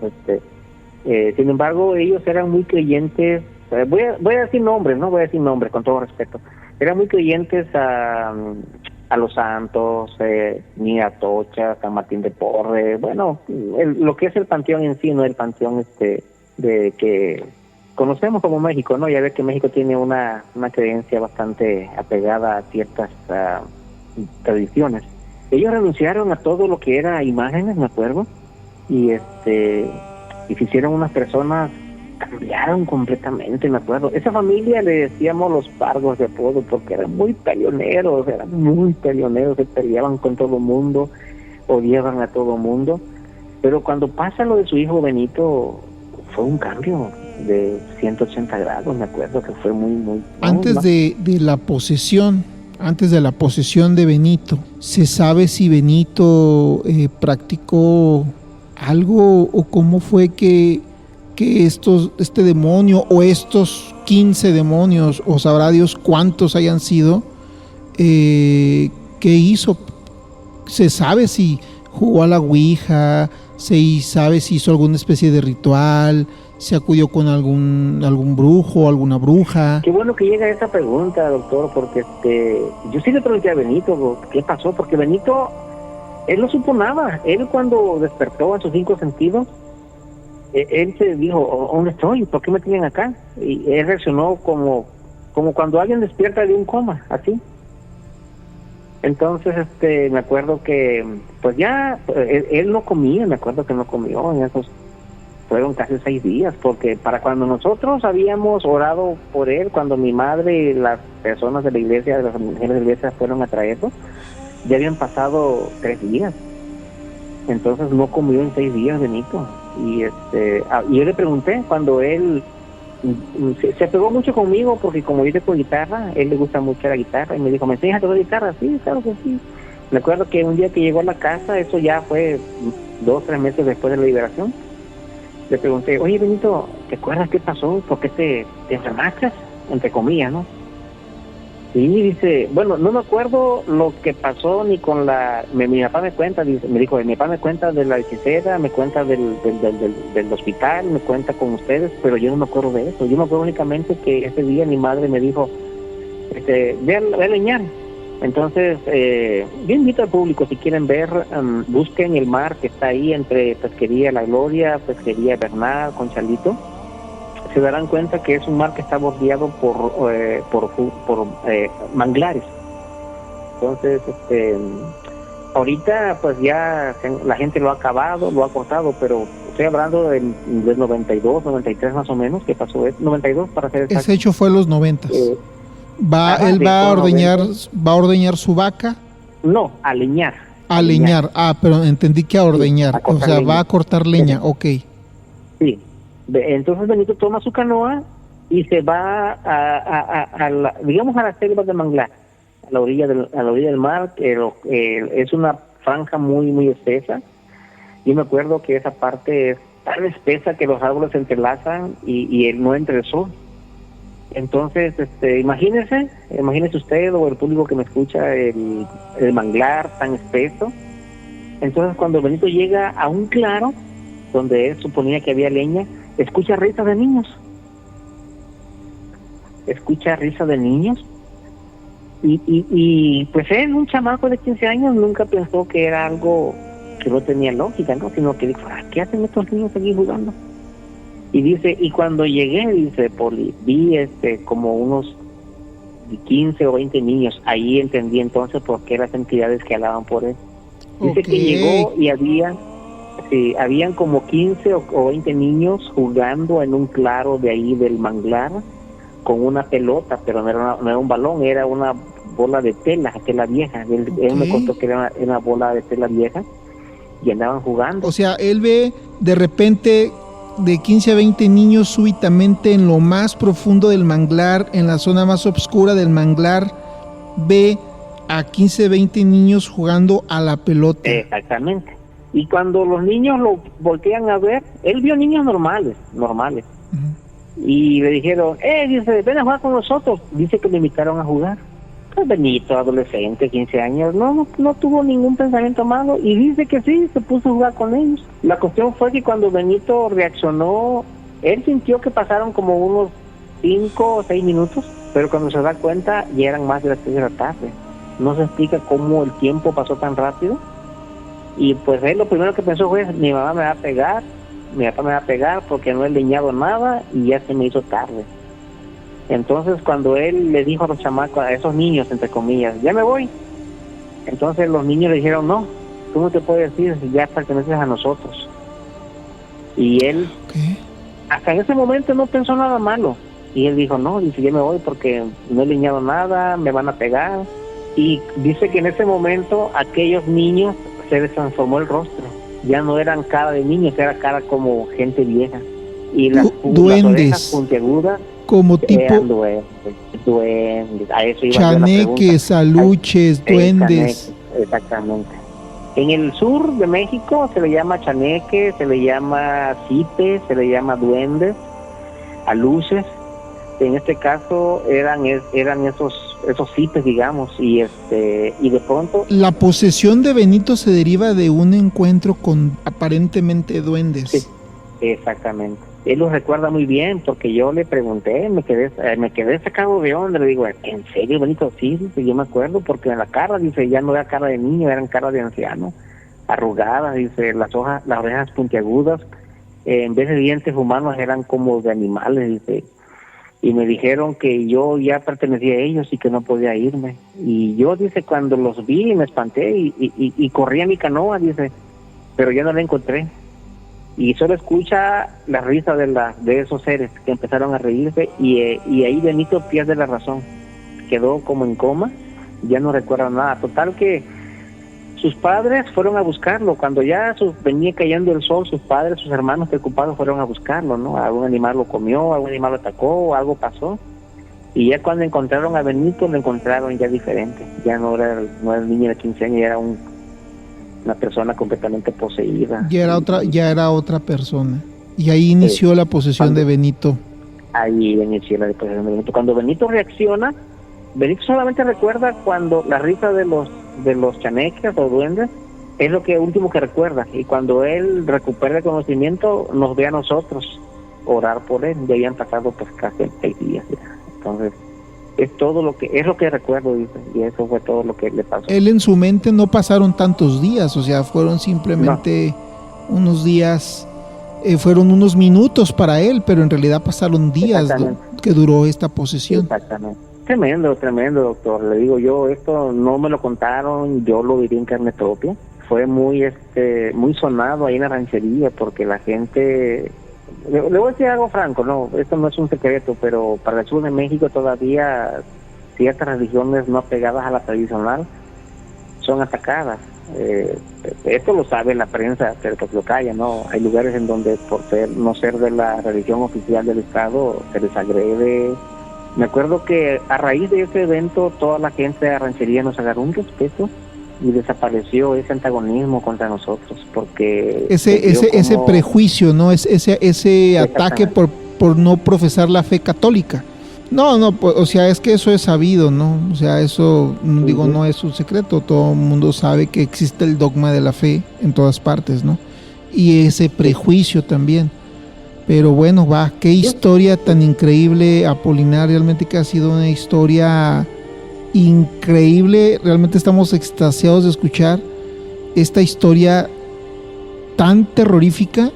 sin embargo, ellos eran muy creyentes. Voy a decir nombres, ¿no? Voy a decir nombres con todo respeto. Eran muy creyentes a los santos, ni a Tocha, San Martín de Porres, bueno, lo que es el panteón en sí, no el panteón de que conocemos como México, ¿no? Ya ves que México tiene una creencia bastante apegada a ciertas tradiciones. Ellos renunciaron a todo lo que era imágenes, me acuerdo, y se hicieron unas personas, cambiaron completamente, me acuerdo. Esa familia le decíamos los Pargos de apodo porque eran muy peleoneros, se peleaban con todo el mundo, odiaban a todo el mundo. Pero cuando pasa lo de su hijo Benito, fue un cambio de 180 grados, me acuerdo que fue muy... Antes de la posesión de Benito, ¿se sabe si Benito practicó algo o cómo fue que este demonio o estos 15 demonios, o sabrá Dios cuántos hayan sido, qué hizo? ¿Se sabe si jugó a la ouija? ¿Se sabe si hizo alguna especie de ritual? ¿Se acudió con algún brujo o alguna bruja? Qué bueno que llega esa pregunta, doctor, porque yo sí le pregunté a Benito qué pasó, porque Benito, él no supo nada. Él cuando despertó en sus 5 sentidos, él se dijo, ¿dónde estoy? ¿Por qué me tienen acá? Y él reaccionó como cuando alguien despierta de un coma, así. Entonces, me acuerdo que, pues ya, él no comía, me acuerdo que no comió en esos, fueron casi 6 días, porque para cuando nosotros habíamos orado por él, cuando mi madre y las personas de la iglesia, de las mujeres de la iglesia fueron a traerlo, ya habían pasado 3 días. Entonces no comió en 6 días Benito. Y yo le pregunté cuando él se pegó mucho conmigo, porque como yo toco guitarra, él le gusta mucho la guitarra, y me dijo, ¿me enseñas a tocar guitarra? Sí, claro que sí. Me acuerdo que un día que llegó a la casa, eso ya fue 2 o 3 meses después de la liberación, le pregunté, oye Benito, ¿te acuerdas qué pasó? ¿Por qué te enfermaste? Entre comillas, ¿no? Sí, dice, bueno, no me acuerdo lo que pasó ni con mi papá me cuenta, mi papá me cuenta de la hechicera, me cuenta del hospital, me cuenta con ustedes, pero yo no me acuerdo de eso. Yo me acuerdo únicamente que ese día mi madre me dijo, ve a leñar. Entonces, yo invito al público, si quieren ver, busquen el mar que está ahí entre Pesquería La Gloria, Pesquería Bernal, con Chalito. Se darán cuenta que es un mar que está bordeado por manglares. Entonces, ahorita pues ya la gente lo ha acabado, lo ha cortado, pero estoy hablando del 92, 93 más o menos, que pasó, 92 para ser exacto. Ese hecho fue en los 90. ¿Él va a ordeñar su vaca? No, a leñar. A leñar, pero entendí que a ordeñar, sí, o sea, leña. Va a cortar leña, sí. Ok. Sí. Entonces Benito toma su canoa y se va a la selva de manglar, a la orilla del mar, que es una franja muy espesa. Yo me acuerdo que esa parte es tan espesa que los árboles se entrelazan y él no entra el sol. Entonces, imagínese usted o el público que me escucha el manglar tan espeso. Entonces, cuando Benito llega a un claro donde él suponía que había leña, escucha risas de niños. Y pues él, un chamaco de 15 años, nunca pensó que era algo que no tenía lógica, ¿no? Sino que dijo, ¿qué hacen estos niños aquí jugando? Y dice, y cuando llegué, dice Poli, vi como unos 15 o 20 niños. Ahí entendí entonces por qué las entidades que hablaban por él. Dice que llegó y habían como 15 o 20 niños jugando en un claro de ahí del manglar con una pelota, pero no era un balón, era una bola de tela vieja. Él me contó que era una bola de tela vieja y andaban jugando. O sea, él ve de repente de 15 a 20 niños súbitamente en lo más profundo del manglar, en la zona más oscura del manglar, ve a 15, 20 niños jugando a la pelota. Exactamente. Y cuando los niños lo voltean a ver, él vio niños normales. Uh-huh. Y le dijeron, dice, ven a jugar con nosotros. Dice que le invitaron a jugar. Pues Benito, adolescente, 15 años, no tuvo ningún pensamiento malo y dice que sí, se puso a jugar con ellos. La cuestión fue que cuando Benito reaccionó, él sintió que pasaron como unos 5 o 6 minutos, pero cuando se da cuenta ya eran más de las 3 de la tarde. No se explica cómo el tiempo pasó tan rápido. Y pues él lo primero que pensó fue, mi mamá me va a pegar, mi papá me va a pegar porque no he leñado nada y ya se me hizo tarde. Entonces cuando él le dijo a los chamacos, a esos niños entre comillas, ya me voy, entonces los niños le dijeron, no, tú no te puedes ir, ya perteneces a nosotros. Y él hasta en ese momento no pensó nada malo, y él dijo, no, dice, ya me voy porque no he leñado nada, me van a pegar. Y dice que en ese momento aquellos niños se les transformó el rostro, ya no eran cara de niños, era cara como gente vieja, y las orejas puntiagudas como tipo duendes. A eso iba chaneques, aluches, duendes. Exactamente. En el sur de México se le llama chaneque, se le llama cipe, se le llama duendes, aluches. En este caso eran esos cipes, digamos, y de pronto la posesión de Benito se deriva de un encuentro con aparentemente duendes. Sí, exactamente. Él lo recuerda muy bien porque yo le pregunté, me quedé sacado de onda, le digo, ¿en serio, Benito? Sí, dice, yo me acuerdo porque en la cara, dice, ya no era cara de niño, eran cara de anciano, arrugadas, dice, las orejas puntiagudas, en vez de dientes humanos eran como de animales, dice, y me dijeron que yo ya pertenecía a ellos y que no podía irme, y yo, dice, cuando los vi me espanté y corrí a mi canoa, dice, pero ya no la encontré. Y solo escucha la risa de esos seres que empezaron a reírse y ahí Benito pierde la razón, quedó como en coma, ya no recuerda nada. Total que sus padres fueron a buscarlo, cuando ya venía cayendo el sol, sus padres, sus hermanos preocupados fueron a buscarlo, ¿no? Algún animal lo comió, algún animal lo atacó, algo pasó, y ya cuando encontraron a Benito lo encontraron ya diferente, ya no era el niño de 15 años, ya era una persona completamente poseída. Ya era otra persona. Y ahí inició la posesión de Benito. Ahí inició la posesión de Benito. Cuando Benito reacciona, Benito solamente recuerda cuando la risa de los chaneques o duendes es lo último que recuerda. Y cuando él recupera el conocimiento, nos ve a nosotros orar por él. Ya habían pasado pues casi 6 días. Entonces, es lo que recuerdo, dice, y eso fue todo lo que le pasó. Él en su mente no pasaron tantos días, o sea, fueron simplemente unos días, fueron unos minutos para él, pero en realidad pasaron días que duró esta posesión. Exactamente. Tremendo, doctor. Le digo yo, esto no me lo contaron, yo lo viví en carne propia. Fue muy sonado ahí en la ranchería porque la gente... Le voy a decir algo franco, no, esto no es un secreto, pero para el sur de México todavía ciertas religiones no apegadas a la tradicional son atacadas. Esto lo sabe la prensa, pero pues lo calla, ¿no? Hay lugares en donde por no ser de la religión oficial del Estado se les agrede. Me acuerdo que a raíz de ese evento toda la gente de la ranchería nos agarró un respeto y desapareció ese antagonismo contra nosotros, porque ese prejuicio, ¿no? Ese ataque por no profesar la fe católica. No, pues, o sea, es que eso es sabido, ¿no? O sea, eso, digo, no es un secreto, todo el mundo sabe que existe el dogma de la fe en todas partes, ¿no? Y ese prejuicio también. Pero bueno, qué historia tan increíble, Apolinar, realmente que ha sido una historia increíble, realmente estamos extasiados de escuchar esta historia tan terrorífica,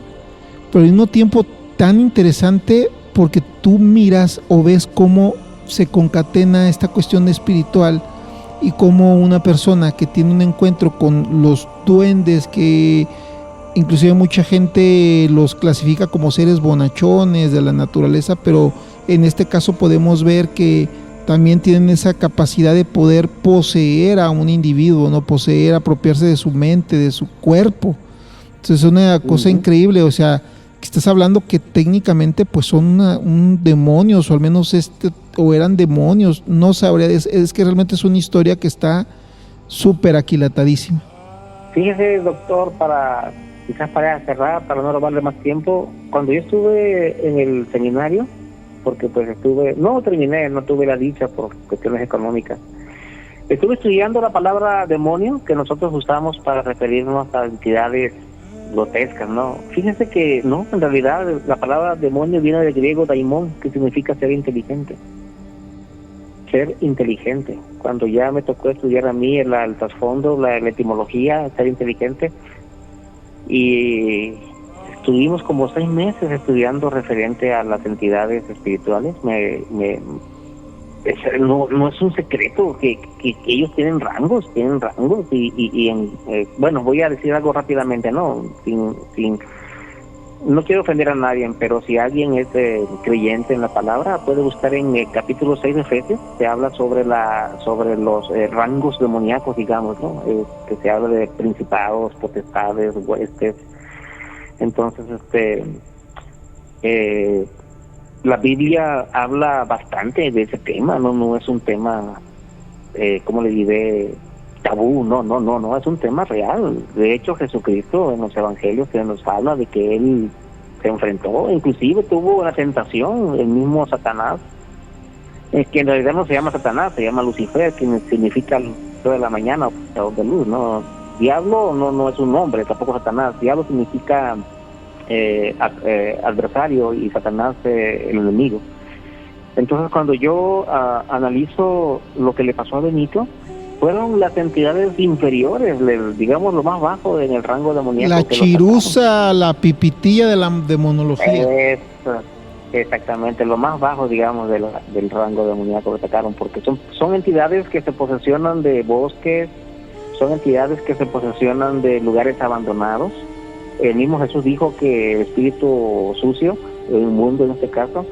pero al mismo tiempo tan interesante, porque tú miras o ves cómo se concatena esta cuestión espiritual y cómo una persona que tiene un encuentro con los duendes, que inclusive mucha gente los clasifica como seres bonachones de la naturaleza, pero en este caso podemos ver que también tienen esa capacidad de poder poseer a un individuo, no poseer, apropiarse de su mente, de su cuerpo. Entonces es una cosa increíble, o sea, que estás hablando que técnicamente pues son un demonios, o al menos o eran demonios, no sabría, es que realmente es una historia que está súper aquilatadísima. Fíjese, doctor, quizás para cerrar, para no robarle más tiempo, cuando yo estuve en el seminario, porque pues no tuve la dicha por cuestiones económicas, estuve estudiando la palabra demonio que nosotros usamos para referirnos a entidades grotescas, ¿no? Fíjense que no, en realidad la palabra demonio viene del griego daimon, que significa ser inteligente. Ser inteligente. Cuando ya me tocó estudiar a mí el trasfondo, la etimología, ser inteligente, y estuvimos como 6 meses estudiando referente a las entidades espirituales. No es un secreto que ellos tienen rangos y bueno, voy a decir algo rápidamente, no quiero ofender a nadie, pero si alguien es creyente en la palabra, puede buscar en el capítulo 6 de Efesios, se habla sobre los rangos demoníacos, digamos, ¿no? Que se habla de principados, potestades, huestes. Entonces, la Biblia habla bastante de ese tema, no es un tema, ¿cómo le diré? Tabú, no, es un tema real. De hecho, Jesucristo en los evangelios se nos habla de que él se enfrentó, inclusive tuvo una tentación, el mismo Satanás, que en realidad no se llama Satanás, se llama Lucifer, que significa luz de la mañana o de luz, ¿no? Diablo no es un nombre, tampoco Satanás. Diablo significa adversario y Satanás el enemigo. Entonces, cuando yo analizo lo que le pasó a Benito, fueron las entidades inferiores, digamos lo más bajo en el rango demoníaco. La chirusa, la pipitilla de la demonología. Exactamente, lo más bajo, digamos, del rango demoníaco que atacaron, porque son entidades que se posesionan de bosques, son entidades que se posesionan de lugares abandonados. El mismo Jesús dijo que el espíritu sucio, el mundo en este caso,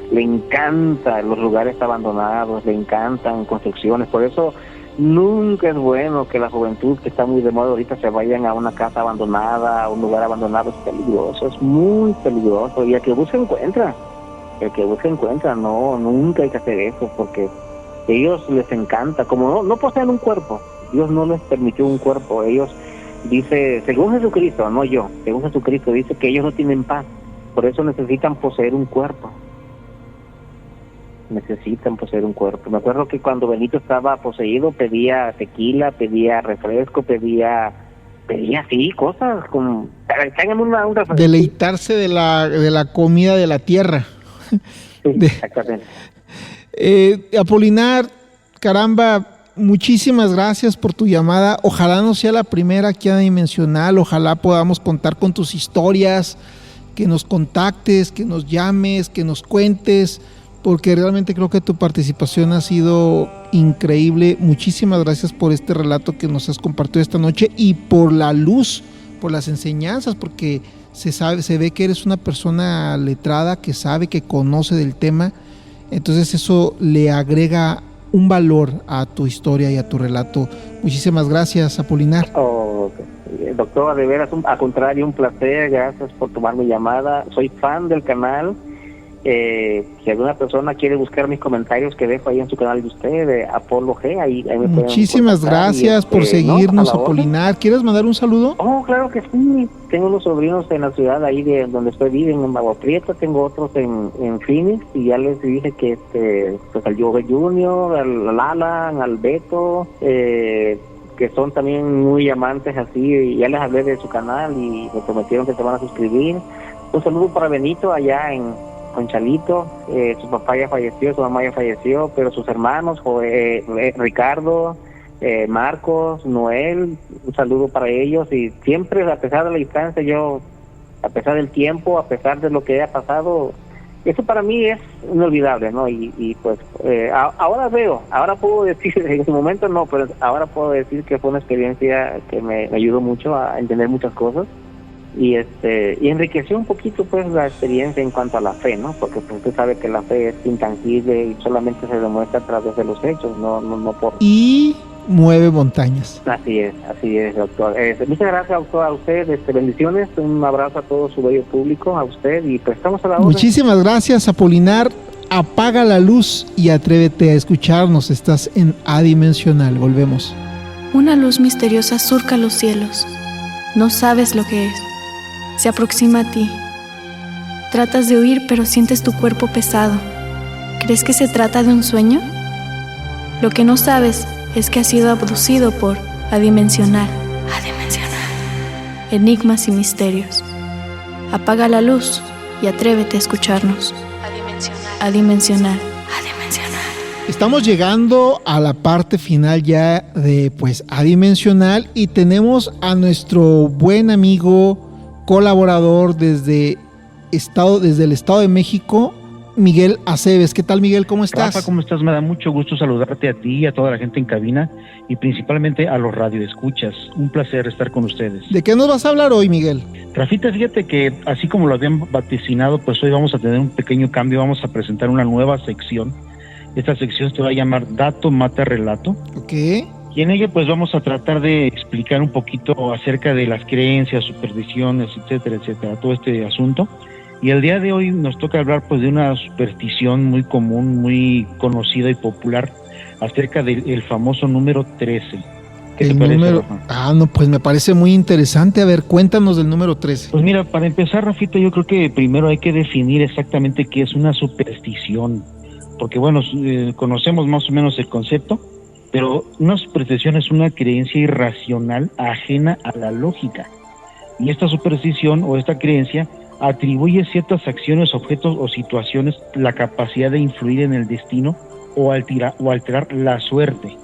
le encanta los lugares abandonados, le encantan construcciones. Por eso nunca es bueno que la juventud, que está muy de moda ahorita, se vayan a una casa abandonada, a un lugar abandonado. Es peligroso, es muy peligroso, y el que busca encuentra. No, nunca hay que hacer eso, porque a ellos les encanta, como no poseen un cuerpo, Dios no les permitió un cuerpo. Ellos, dice, según Jesucristo, no yo, según Jesucristo dice que ellos no tienen paz, por eso necesitan poseer un cuerpo. Me acuerdo que cuando Benito estaba poseído pedía tequila, pedía refresco, pedía así cosas como deleitarse de la comida de la tierra. Sí, exactamente. Apolinar, caramba, muchísimas gracias por tu llamada. Ojalá no sea la primera aquí a Dimensional, ojalá podamos contar con tus historias, que nos contactes, que nos llames, que nos cuentes, porque realmente creo que tu participación ha sido increíble. Muchísimas gracias por este relato que nos has compartido esta noche y por la luz, por las enseñanzas, porque se ve que eres una persona letrada, que sabe, que conoce del tema. Entonces eso le agrega un valor a tu historia y a tu relato. Muchísimas gracias, Apolinar. Doctor, de veras, al contrario, un placer. Gracias por tomar mi llamada. Soy fan del canal Si alguna persona quiere buscar mis comentarios que dejo ahí en su canal de usted, Apolo G, ahí me pueden Muchísimas gracias por seguirnos, Apolinar. ¿Quieres mandar un saludo? Oh, claro que sí. Tengo unos sobrinos en la ciudad ahí de donde estoy, viven en Agua Prieta, tengo otros en Phoenix, y ya les dije que pues al Yoga Junior, al Alan, al Beto, que son también muy amantes así, y ya les hablé de su canal y me prometieron que se van a suscribir. Un saludo para Benito allá en Conchalito. Su papá ya falleció, su mamá ya falleció, pero sus hermanos, Ricardo, Marcos, Noel, un saludo para ellos. Y siempre, a pesar de la distancia, a pesar del tiempo, a pesar de lo que haya pasado, eso para mí es inolvidable, ¿no? Y pues ahora puedo decir, en su momento no, pero ahora puedo decir que fue una experiencia que me ayudó mucho a entender muchas cosas. Y enriqueció un poquito pues la experiencia en cuanto a la fe, ¿no? Porque pues usted sabe que la fe es intangible y solamente se demuestra a través de los hechos, no por... Y mueve montañas. Así es, doctor. Muchas gracias, doctor, a usted, bendiciones, un abrazo a todo su bello público, a usted, y pues estamos a la hora. Muchísimas gracias, Apolinar. Apaga la luz y atrévete a escucharnos. Estás en Adimensional. Volvemos. Una luz misteriosa surca los cielos. No sabes lo que es. Se aproxima a ti. Tratas de huir, pero sientes tu cuerpo pesado. ¿Crees que se trata de un sueño? Lo que no sabes es que has sido abducido por Adimensional. Enigmas y misterios. Apaga la luz y atrévete a escucharnos. Adimensional. Estamos llegando a la parte final ya de Adimensional, y tenemos a nuestro buen amigo, colaborador desde el Estado de México, Miguel Aceves. ¿Qué tal, Miguel? ¿Cómo estás? Rafa, ¿cómo estás? Me da mucho gusto saludarte a ti y a toda la gente en cabina, y principalmente a los radioescuchas. Un placer estar con ustedes. ¿De qué nos vas a hablar hoy, Miguel? Rafita, fíjate que así como lo habían vaticinado, pues hoy vamos a tener un pequeño cambio. Vamos a presentar una nueva sección. Esta sección se va a llamar Dato Mata Relato. Ok. Y en ella pues vamos a tratar de explicar un poquito acerca de las creencias, supersticiones, etcétera, todo este asunto. Y el día de hoy nos toca hablar pues de una superstición muy común, muy conocida y popular, acerca del famoso número 13. ¿Qué te parece, Rafa? No, pues me parece muy interesante. A ver, cuéntanos del número 13. Pues mira, para empezar, Rafita, yo creo que primero hay que definir exactamente qué es una superstición. Porque bueno, conocemos más o menos el concepto, pero una superstición es una creencia irracional ajena a la lógica. Y esta superstición o esta creencia atribuye ciertas acciones, objetos o situaciones la capacidad de influir en el destino o alterar la suerte.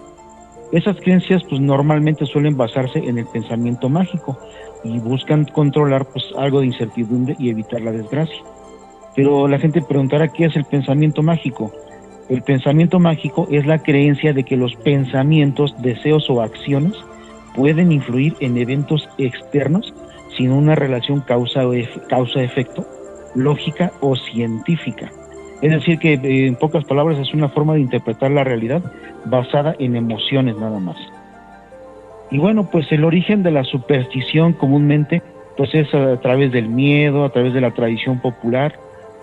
Esas creencias pues normalmente suelen basarse en el pensamiento mágico y buscan controlar pues algo de incertidumbre y evitar la desgracia. Pero la gente preguntará, ¿qué es el pensamiento mágico? El pensamiento mágico es la creencia de que los pensamientos, deseos o acciones pueden influir en eventos externos sin una relación causa-efecto, lógica o científica. Es decir, que en pocas palabras es una forma de interpretar la realidad basada en emociones nada más. Y bueno, pues el origen de la superstición comúnmente pues es a través del miedo, a través de la tradición popular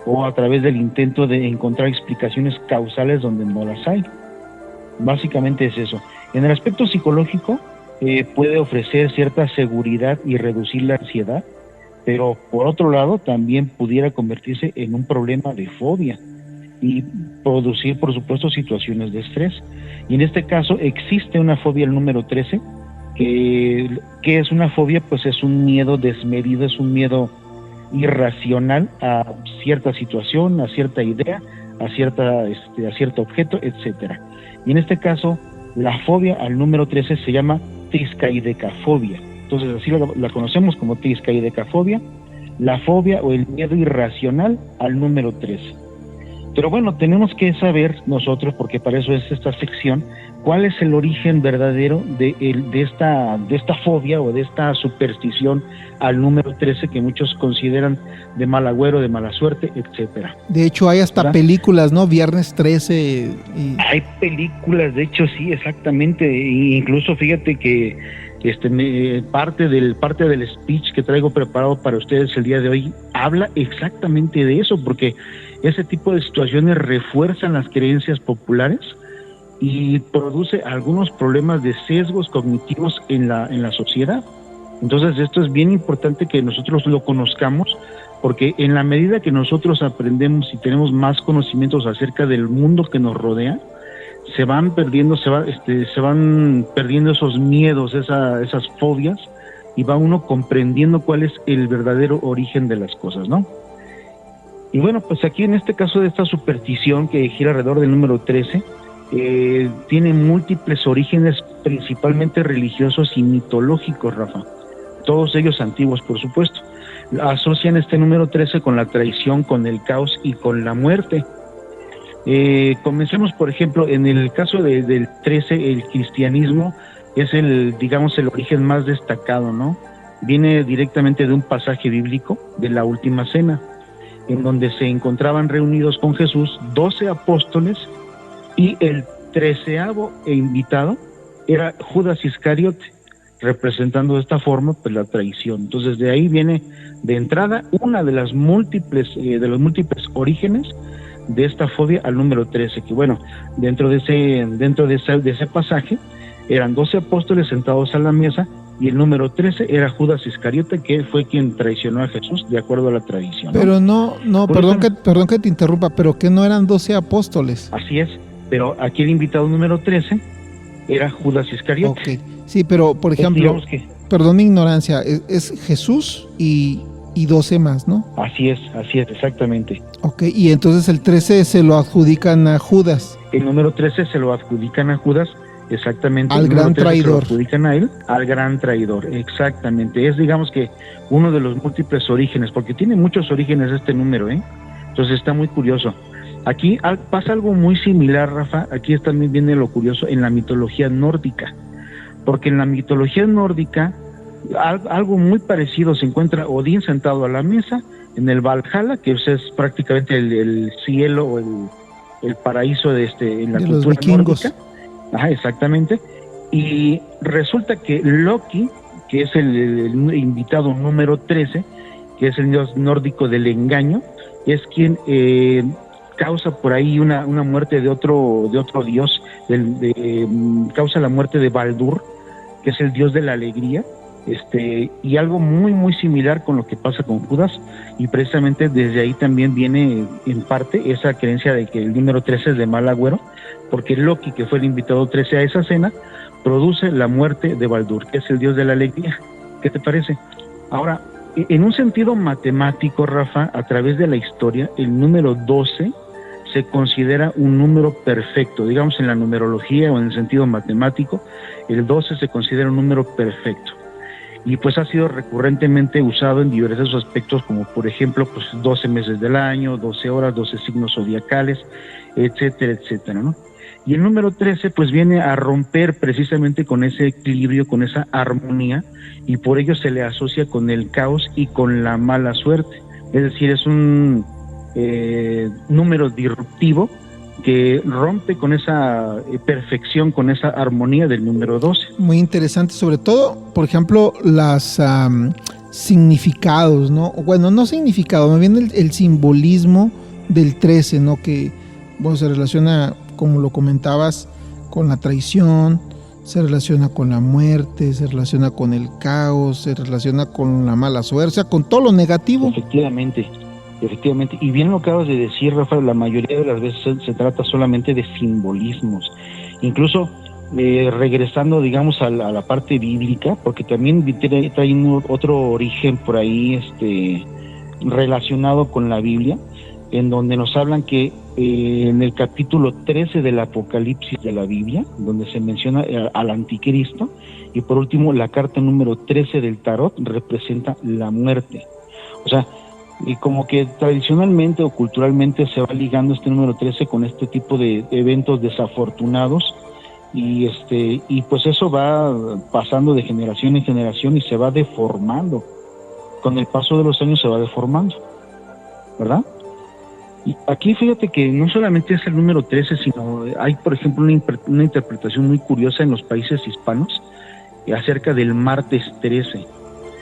o a través del intento de encontrar explicaciones causales donde no las hay. Básicamente es eso. En el aspecto psicológico puede ofrecer cierta seguridad y reducir la ansiedad, pero por otro lado también pudiera convertirse en un problema de fobia y producir, por supuesto, situaciones de estrés. Y en este caso existe una fobia, el número 13, que es una fobia, pues es un miedo desmedido, es un miedo irracional a cierta situación, a cierta idea, a cierto objeto, etcétera. Y en este caso, la fobia al número 13 se llama triskaidekafobia. Entonces así la conocemos como triskaidekafobia, la fobia o el miedo irracional al número 13. Pero bueno, tenemos que saber nosotros, porque para eso es esta sección, cuál es el origen verdadero de esta fobia o de esta superstición al número 13 que muchos consideran de mal agüero, de mala suerte, etcétera. De hecho hay hasta ¿verdad? Películas, ¿no? Viernes 13. Hay películas, de hecho sí, exactamente. E incluso fíjate que Parte del speech que traigo preparado para ustedes el día de hoy habla exactamente de eso, porque ese tipo de situaciones refuerzan las creencias populares y produce algunos problemas de sesgos cognitivos en la sociedad. Entonces esto es bien importante que nosotros lo conozcamos, porque en la medida que nosotros aprendemos y tenemos más conocimientos acerca del mundo que nos rodea, se van perdiendo esos miedos, esas fobias, y va uno comprendiendo cuál es el verdadero origen de las cosas, ¿no? Y bueno, pues aquí en este caso de esta superstición que gira alrededor del número 13, tiene múltiples orígenes, principalmente religiosos y mitológicos, Rafa. Todos ellos antiguos, por supuesto. Asocian este número 13 con la traición, con el caos y con la muerte. Comencemos, por ejemplo, en el caso del 13, el cristianismo es el origen más destacado, ¿no? Viene directamente de un pasaje bíblico de la Última Cena, en donde se encontraban reunidos con Jesús 12 apóstoles y el 13º invitado era Judas Iscariote, representando de esta forma pues la traición. Entonces de ahí viene de entrada una de los múltiples orígenes de esta fobia al número 13, que bueno, dentro de ese pasaje eran 12 apóstoles sentados a la mesa y el número 13 era Judas Iscariote, que fue quien traicionó a Jesús de acuerdo a la tradición. Pero perdón que te interrumpa, pero que no eran 12 apóstoles. Así es, pero aquí el invitado número 13 era Judas Iscariote. Okay. Sí, pero por ejemplo, perdón mi ignorancia, es Jesús y 12 más, ¿no? Así es, exactamente. Ok, y entonces el 13 se lo adjudican a Judas. El número 13 se lo adjudican a Judas, exactamente. Al gran traidor. Se lo adjudican a él, al gran traidor, exactamente. Es, digamos que, uno de los múltiples orígenes, porque tiene muchos orígenes este número, ¿eh? Entonces está muy curioso. Aquí pasa algo muy similar, Rafa, aquí también viene lo curioso en la mitología nórdica, porque en la mitología nórdica algo muy parecido se encuentra Odín sentado a la mesa en el Valhalla, que es prácticamente el cielo o el paraíso en la de cultura los vikingos. nórdica. Ajá, exactamente. Y resulta que Loki, que es el invitado número 13, que es el dios nórdico del engaño, es quien causa por ahí una muerte de otro dios, causa la muerte de Baldur, que es el dios de la alegría. Y algo muy muy similar con lo que pasa con Judas, y precisamente desde ahí también viene en parte esa creencia de que el número 13 es de mal agüero, porque Loki, que fue el invitado 13 a esa cena, produce la muerte de Baldur, que es el dios de la alegría. ¿Qué te parece? Ahora, en un sentido matemático, Rafa, a través de la historia, el número 12 se considera un número perfecto. Digamos, en la numerología o en el sentido matemático, el 12 se considera un número perfecto. Y pues ha sido recurrentemente usado en diversos aspectos, como por ejemplo, pues 12 meses del año, 12 horas, 12 signos zodiacales, etcétera, etcétera, ¿no? Y el número 13 pues viene a romper precisamente con ese equilibrio, con esa armonía, y por ello se le asocia con el caos y con la mala suerte. Es decir, es un número disruptivo que rompe con esa perfección, con esa armonía del número 12. Muy interesante, sobre todo, por ejemplo, los significados, ¿no? Bueno, no significado, más bien el simbolismo del 13, ¿no? Que, bueno, se relaciona, como lo comentabas, con la traición, se relaciona con la muerte, se relaciona con el caos, se relaciona con la mala suerte, o sea, con todo lo negativo. Efectivamente, y bien lo acabas de decir, Rafael, la mayoría de las veces se trata solamente de simbolismos. Incluso regresando, digamos, a la parte bíblica, porque también trae otro origen por ahí relacionado con la Biblia, en donde nos hablan que en el capítulo 13 del Apocalipsis de la Biblia, donde se menciona al anticristo, y por último la carta número 13 del tarot representa la muerte. O sea, y como que tradicionalmente o culturalmente se va ligando este número 13 con este tipo de eventos desafortunados, y pues eso va pasando de generación en generación y se va deformando. Con el paso de los años se va deformando, ¿verdad? Y aquí fíjate que no solamente es el número 13, sino hay, por ejemplo, una interpretación muy curiosa en los países hispanos, acerca del martes 13.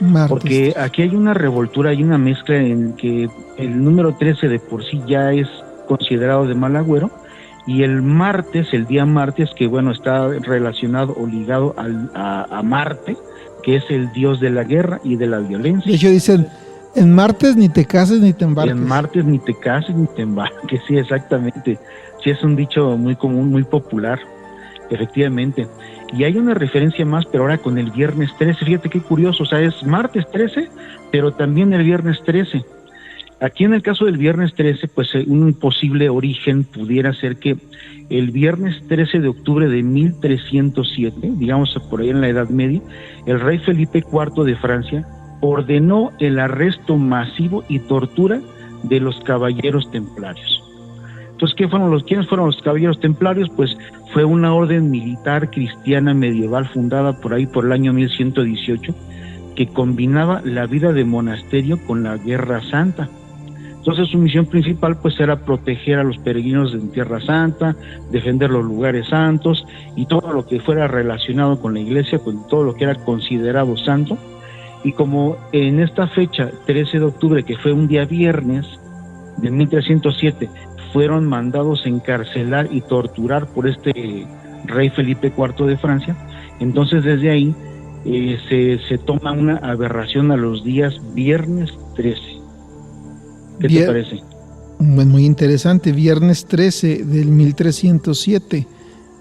Martes. Porque aquí hay una revoltura, hay una mezcla en que el número 13 de por sí ya es considerado de mal agüero, y el día martes, que bueno, está relacionado o ligado a Marte, que es el dios de la guerra y de la violencia. De hecho dicen, en martes ni te cases ni te embarques. En martes ni te cases ni te embarques, sí, exactamente. Sí, es un dicho muy común, muy popular, efectivamente. Y hay una referencia más, pero ahora con el viernes 13, fíjate qué curioso, o sea, es martes 13, pero también el viernes 13. Aquí en el caso del viernes 13, pues un posible origen pudiera ser que el viernes 13 de octubre de 1307, digamos por ahí en la Edad Media, el rey Felipe IV de Francia ordenó el arresto masivo y tortura de los caballeros templarios. Entonces, ¿quiénes fueron los caballeros templarios? Pues fue una orden militar cristiana medieval fundada por ahí por el año 1118, que combinaba la vida de monasterio con la guerra santa. Entonces su misión principal pues era proteger a los peregrinos en Tierra Santa, defender los lugares santos y todo lo que fuera relacionado con la iglesia, con todo lo que era considerado santo. Y como en esta fecha, 13 de octubre, que fue un día viernes de 1307, fueron mandados a encarcelar y torturar por este rey Felipe IV de Francia, entonces desde ahí se toma una aberración a los días viernes 13. ¿Qué te parece? Muy interesante, viernes 13 del 1307,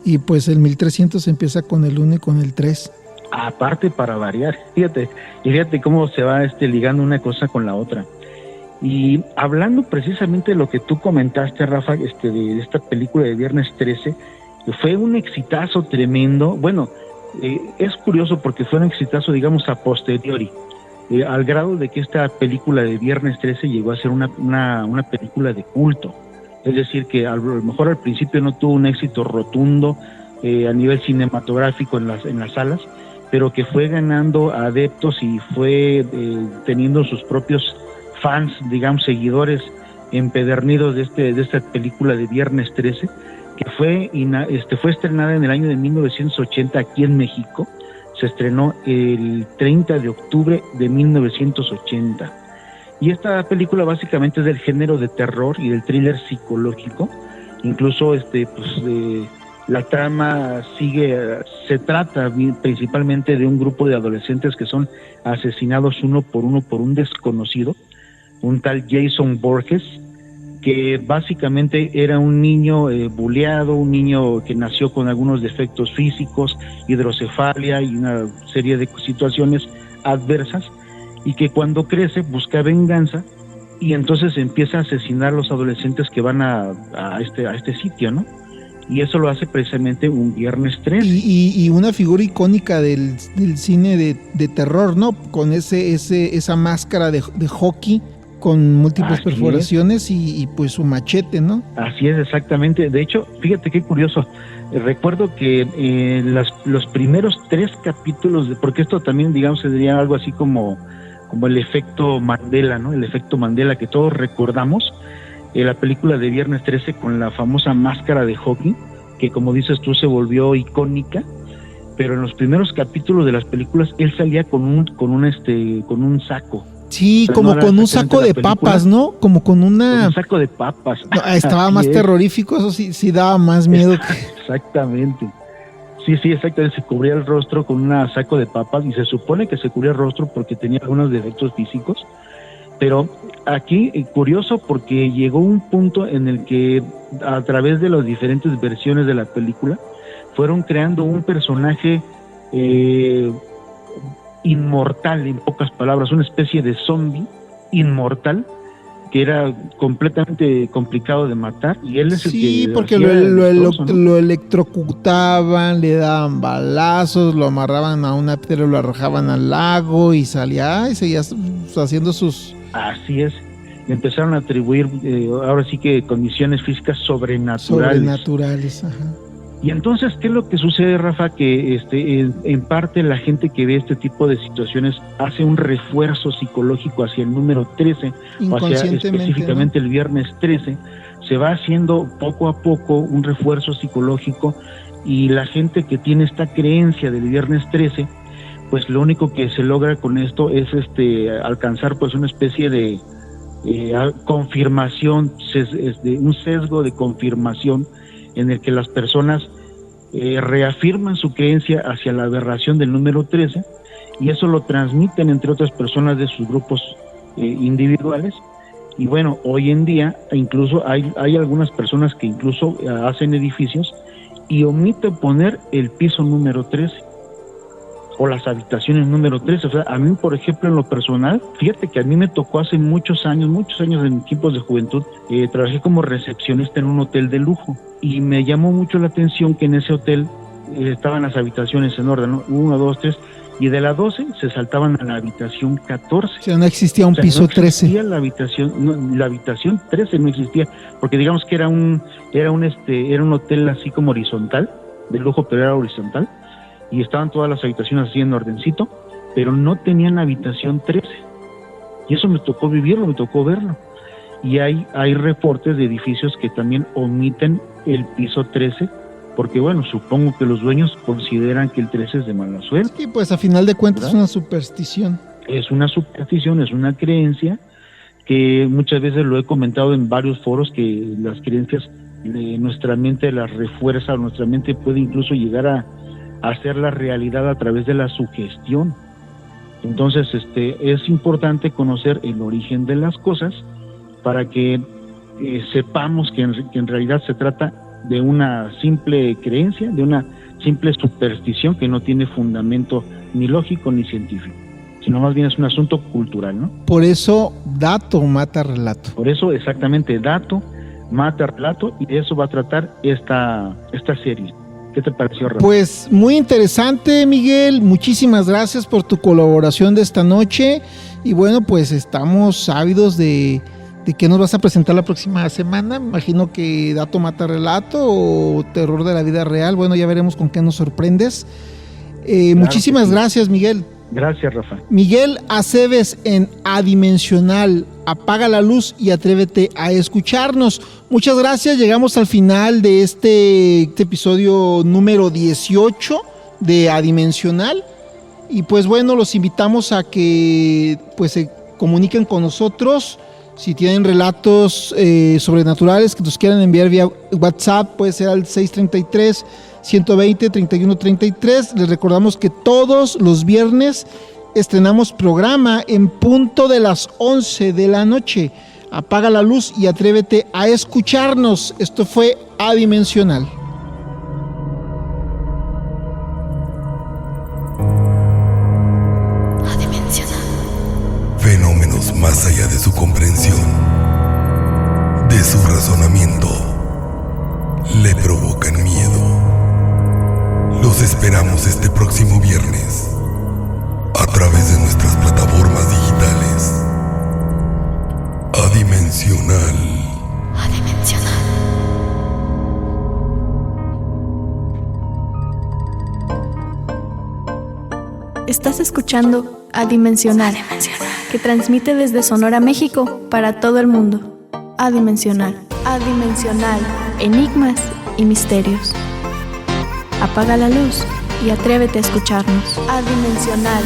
y pues el 1300 empieza con el 1 y con el 3. Aparte, para variar, fíjate cómo se va ligando una cosa con la otra. Y hablando precisamente de lo que tú comentaste, Rafa, de esta película de Viernes 13, que fue un exitazo tremendo. Bueno, es curioso porque fue un exitazo, digamos, a posteriori, al grado de que esta película de Viernes 13 llegó a ser una película de culto. Es decir, que a lo mejor al principio no tuvo un éxito rotundo a nivel cinematográfico en las salas, pero que fue ganando adeptos y fue teniendo sus propios fans, digamos, seguidores empedernidos de esta película de Viernes 13, que fue estrenada en el año de 1980 aquí en México. Se estrenó el 30 de octubre de 1980. Y esta película básicamente es del género de terror y del thriller psicológico. Incluso la trama se trata principalmente de un grupo de adolescentes que son asesinados uno por un desconocido, un tal Jason Borges, que básicamente era un niño buleado, un niño que nació con algunos defectos físicos, hidrocefalia y una serie de situaciones adversas, y que cuando crece busca venganza y entonces empieza a asesinar a los adolescentes que van a este sitio, ¿no? Y eso lo hace precisamente un Viernes 13. Y una figura icónica del cine de terror, ¿no? Con esa máscara de hockey con múltiples perforaciones y pues su machete, ¿no? Así es, exactamente. De hecho, fíjate qué curioso. Recuerdo que los primeros 3 capítulos, porque esto también, digamos, sería algo así como el efecto Mandela, ¿no? El efecto Mandela que todos recordamos. La película de Viernes 13 con la famosa máscara de hockey, que como dices tú se volvió icónica, pero en los primeros capítulos de las películas él salía con un saco. Sí, o sea, como no con un saco de papas, ¿no? Como con un saco de papas. No, estaba más terrorífico, eso sí daba más miedo. Exactamente. Sí, exactamente. Se cubría el rostro con un saco de papas y se supone que se cubría el rostro porque tenía algunos defectos físicos. Pero aquí, curioso, porque llegó un punto en el que a través de las diferentes versiones de la película fueron creando un personaje inmortal, en pocas palabras, una especie de zombie inmortal que era completamente complicado de matar, y él es el que... Sí, porque lo electrocutaban, le daban balazos, lo amarraban a una piedra, lo arrojaban al lago y salía y seguía haciendo sus... Así es, le empezaron a atribuir ahora sí que condiciones físicas sobrenaturales. Ajá. Y entonces, ¿qué es lo que sucede, Rafa? Que en parte la gente que ve este tipo de situaciones hace un refuerzo psicológico hacia el número 13, o hacia específicamente, ¿no?, el Viernes 13, se va haciendo poco a poco un refuerzo psicológico, y la gente que tiene esta creencia del Viernes 13 pues lo único que se logra con esto es alcanzar pues una especie de confirmación, un sesgo de confirmación en el que las personas reafirman su creencia hacia la aberración del número 13, y eso lo transmiten entre otras personas de sus grupos individuales. Y bueno, hoy en día incluso hay algunas personas que incluso hacen edificios y omiten poner el piso número 13 o las habitaciones número 13. O sea, a mí, por ejemplo, en lo personal, fíjate que a mí me tocó hace muchos años en tiempos de juventud, trabajé como recepcionista en un hotel de lujo, y me llamó mucho la atención que en ese hotel estaban las habitaciones en orden, ¿no? 1, 2, 3, y de la 12 se saltaban a la habitación 14. O sea, no existía un piso 13. No existía la habitación 13 no existía, porque digamos que era un hotel así como horizontal, de lujo, pero era horizontal, y estaban todas las habitaciones así en ordencito, pero no tenían habitación 13. Y eso me tocó vivirlo, me tocó verlo. Y hay reportes de edificios que también omiten el piso 13, porque bueno, supongo que los dueños consideran que el 13 es de mala suerte. Sí, pues a final de cuentas, ¿verdad? Es una superstición. Es una superstición, es una creencia que muchas veces lo he comentado en varios foros, que las creencias nuestra mente las refuerza, nuestra mente puede incluso llegar a hacer la realidad a través de la sugestión. Entonces es importante conocer el origen de las cosas para que sepamos que en realidad se trata de una simple creencia, de una simple superstición que no tiene fundamento ni lógico ni científico, sino más bien es un asunto cultural, ¿no? Por eso dato mata relato. Por eso exactamente, dato mata relato, y de eso va a tratar esta serie. ¿Qué te pareció, Rafa? Pues muy interesante, Miguel. Muchísimas gracias por tu colaboración de esta noche. Y bueno, pues estamos ávidos de qué nos vas a presentar la próxima semana. Me imagino que dato mata relato o terror de la vida real. Bueno, ya veremos con qué nos sorprendes. Claro, muchísimas gracias, Miguel. Gracias, Rafa. Miguel Aceves en Adimensional. Apaga la luz y atrévete a escucharnos. Muchas gracias. Llegamos al final de este episodio número 18 de Adimensional. Y pues bueno, los invitamos a que pues se comuniquen con nosotros. Si tienen relatos sobrenaturales que nos quieran enviar vía WhatsApp, puede ser al 633-120-3133. Les recordamos que todos los viernes estrenamos programa en punto de las 11 de la noche. Apaga la luz y atrévete a escucharnos. Esto fue Adimensional. Fenómenos más allá de su comprensión, de su razonamiento, le provocan miedo. Los esperamos este próximo viernes a través de nuestras plataformas digitales. Adimensional. Adimensional. Estás escuchando Adimensional, que transmite desde Sonora, México, para todo el mundo. Adimensional. Adimensional. Enigmas y misterios. Apaga la luz y atrévete a escucharnos. Adimensional.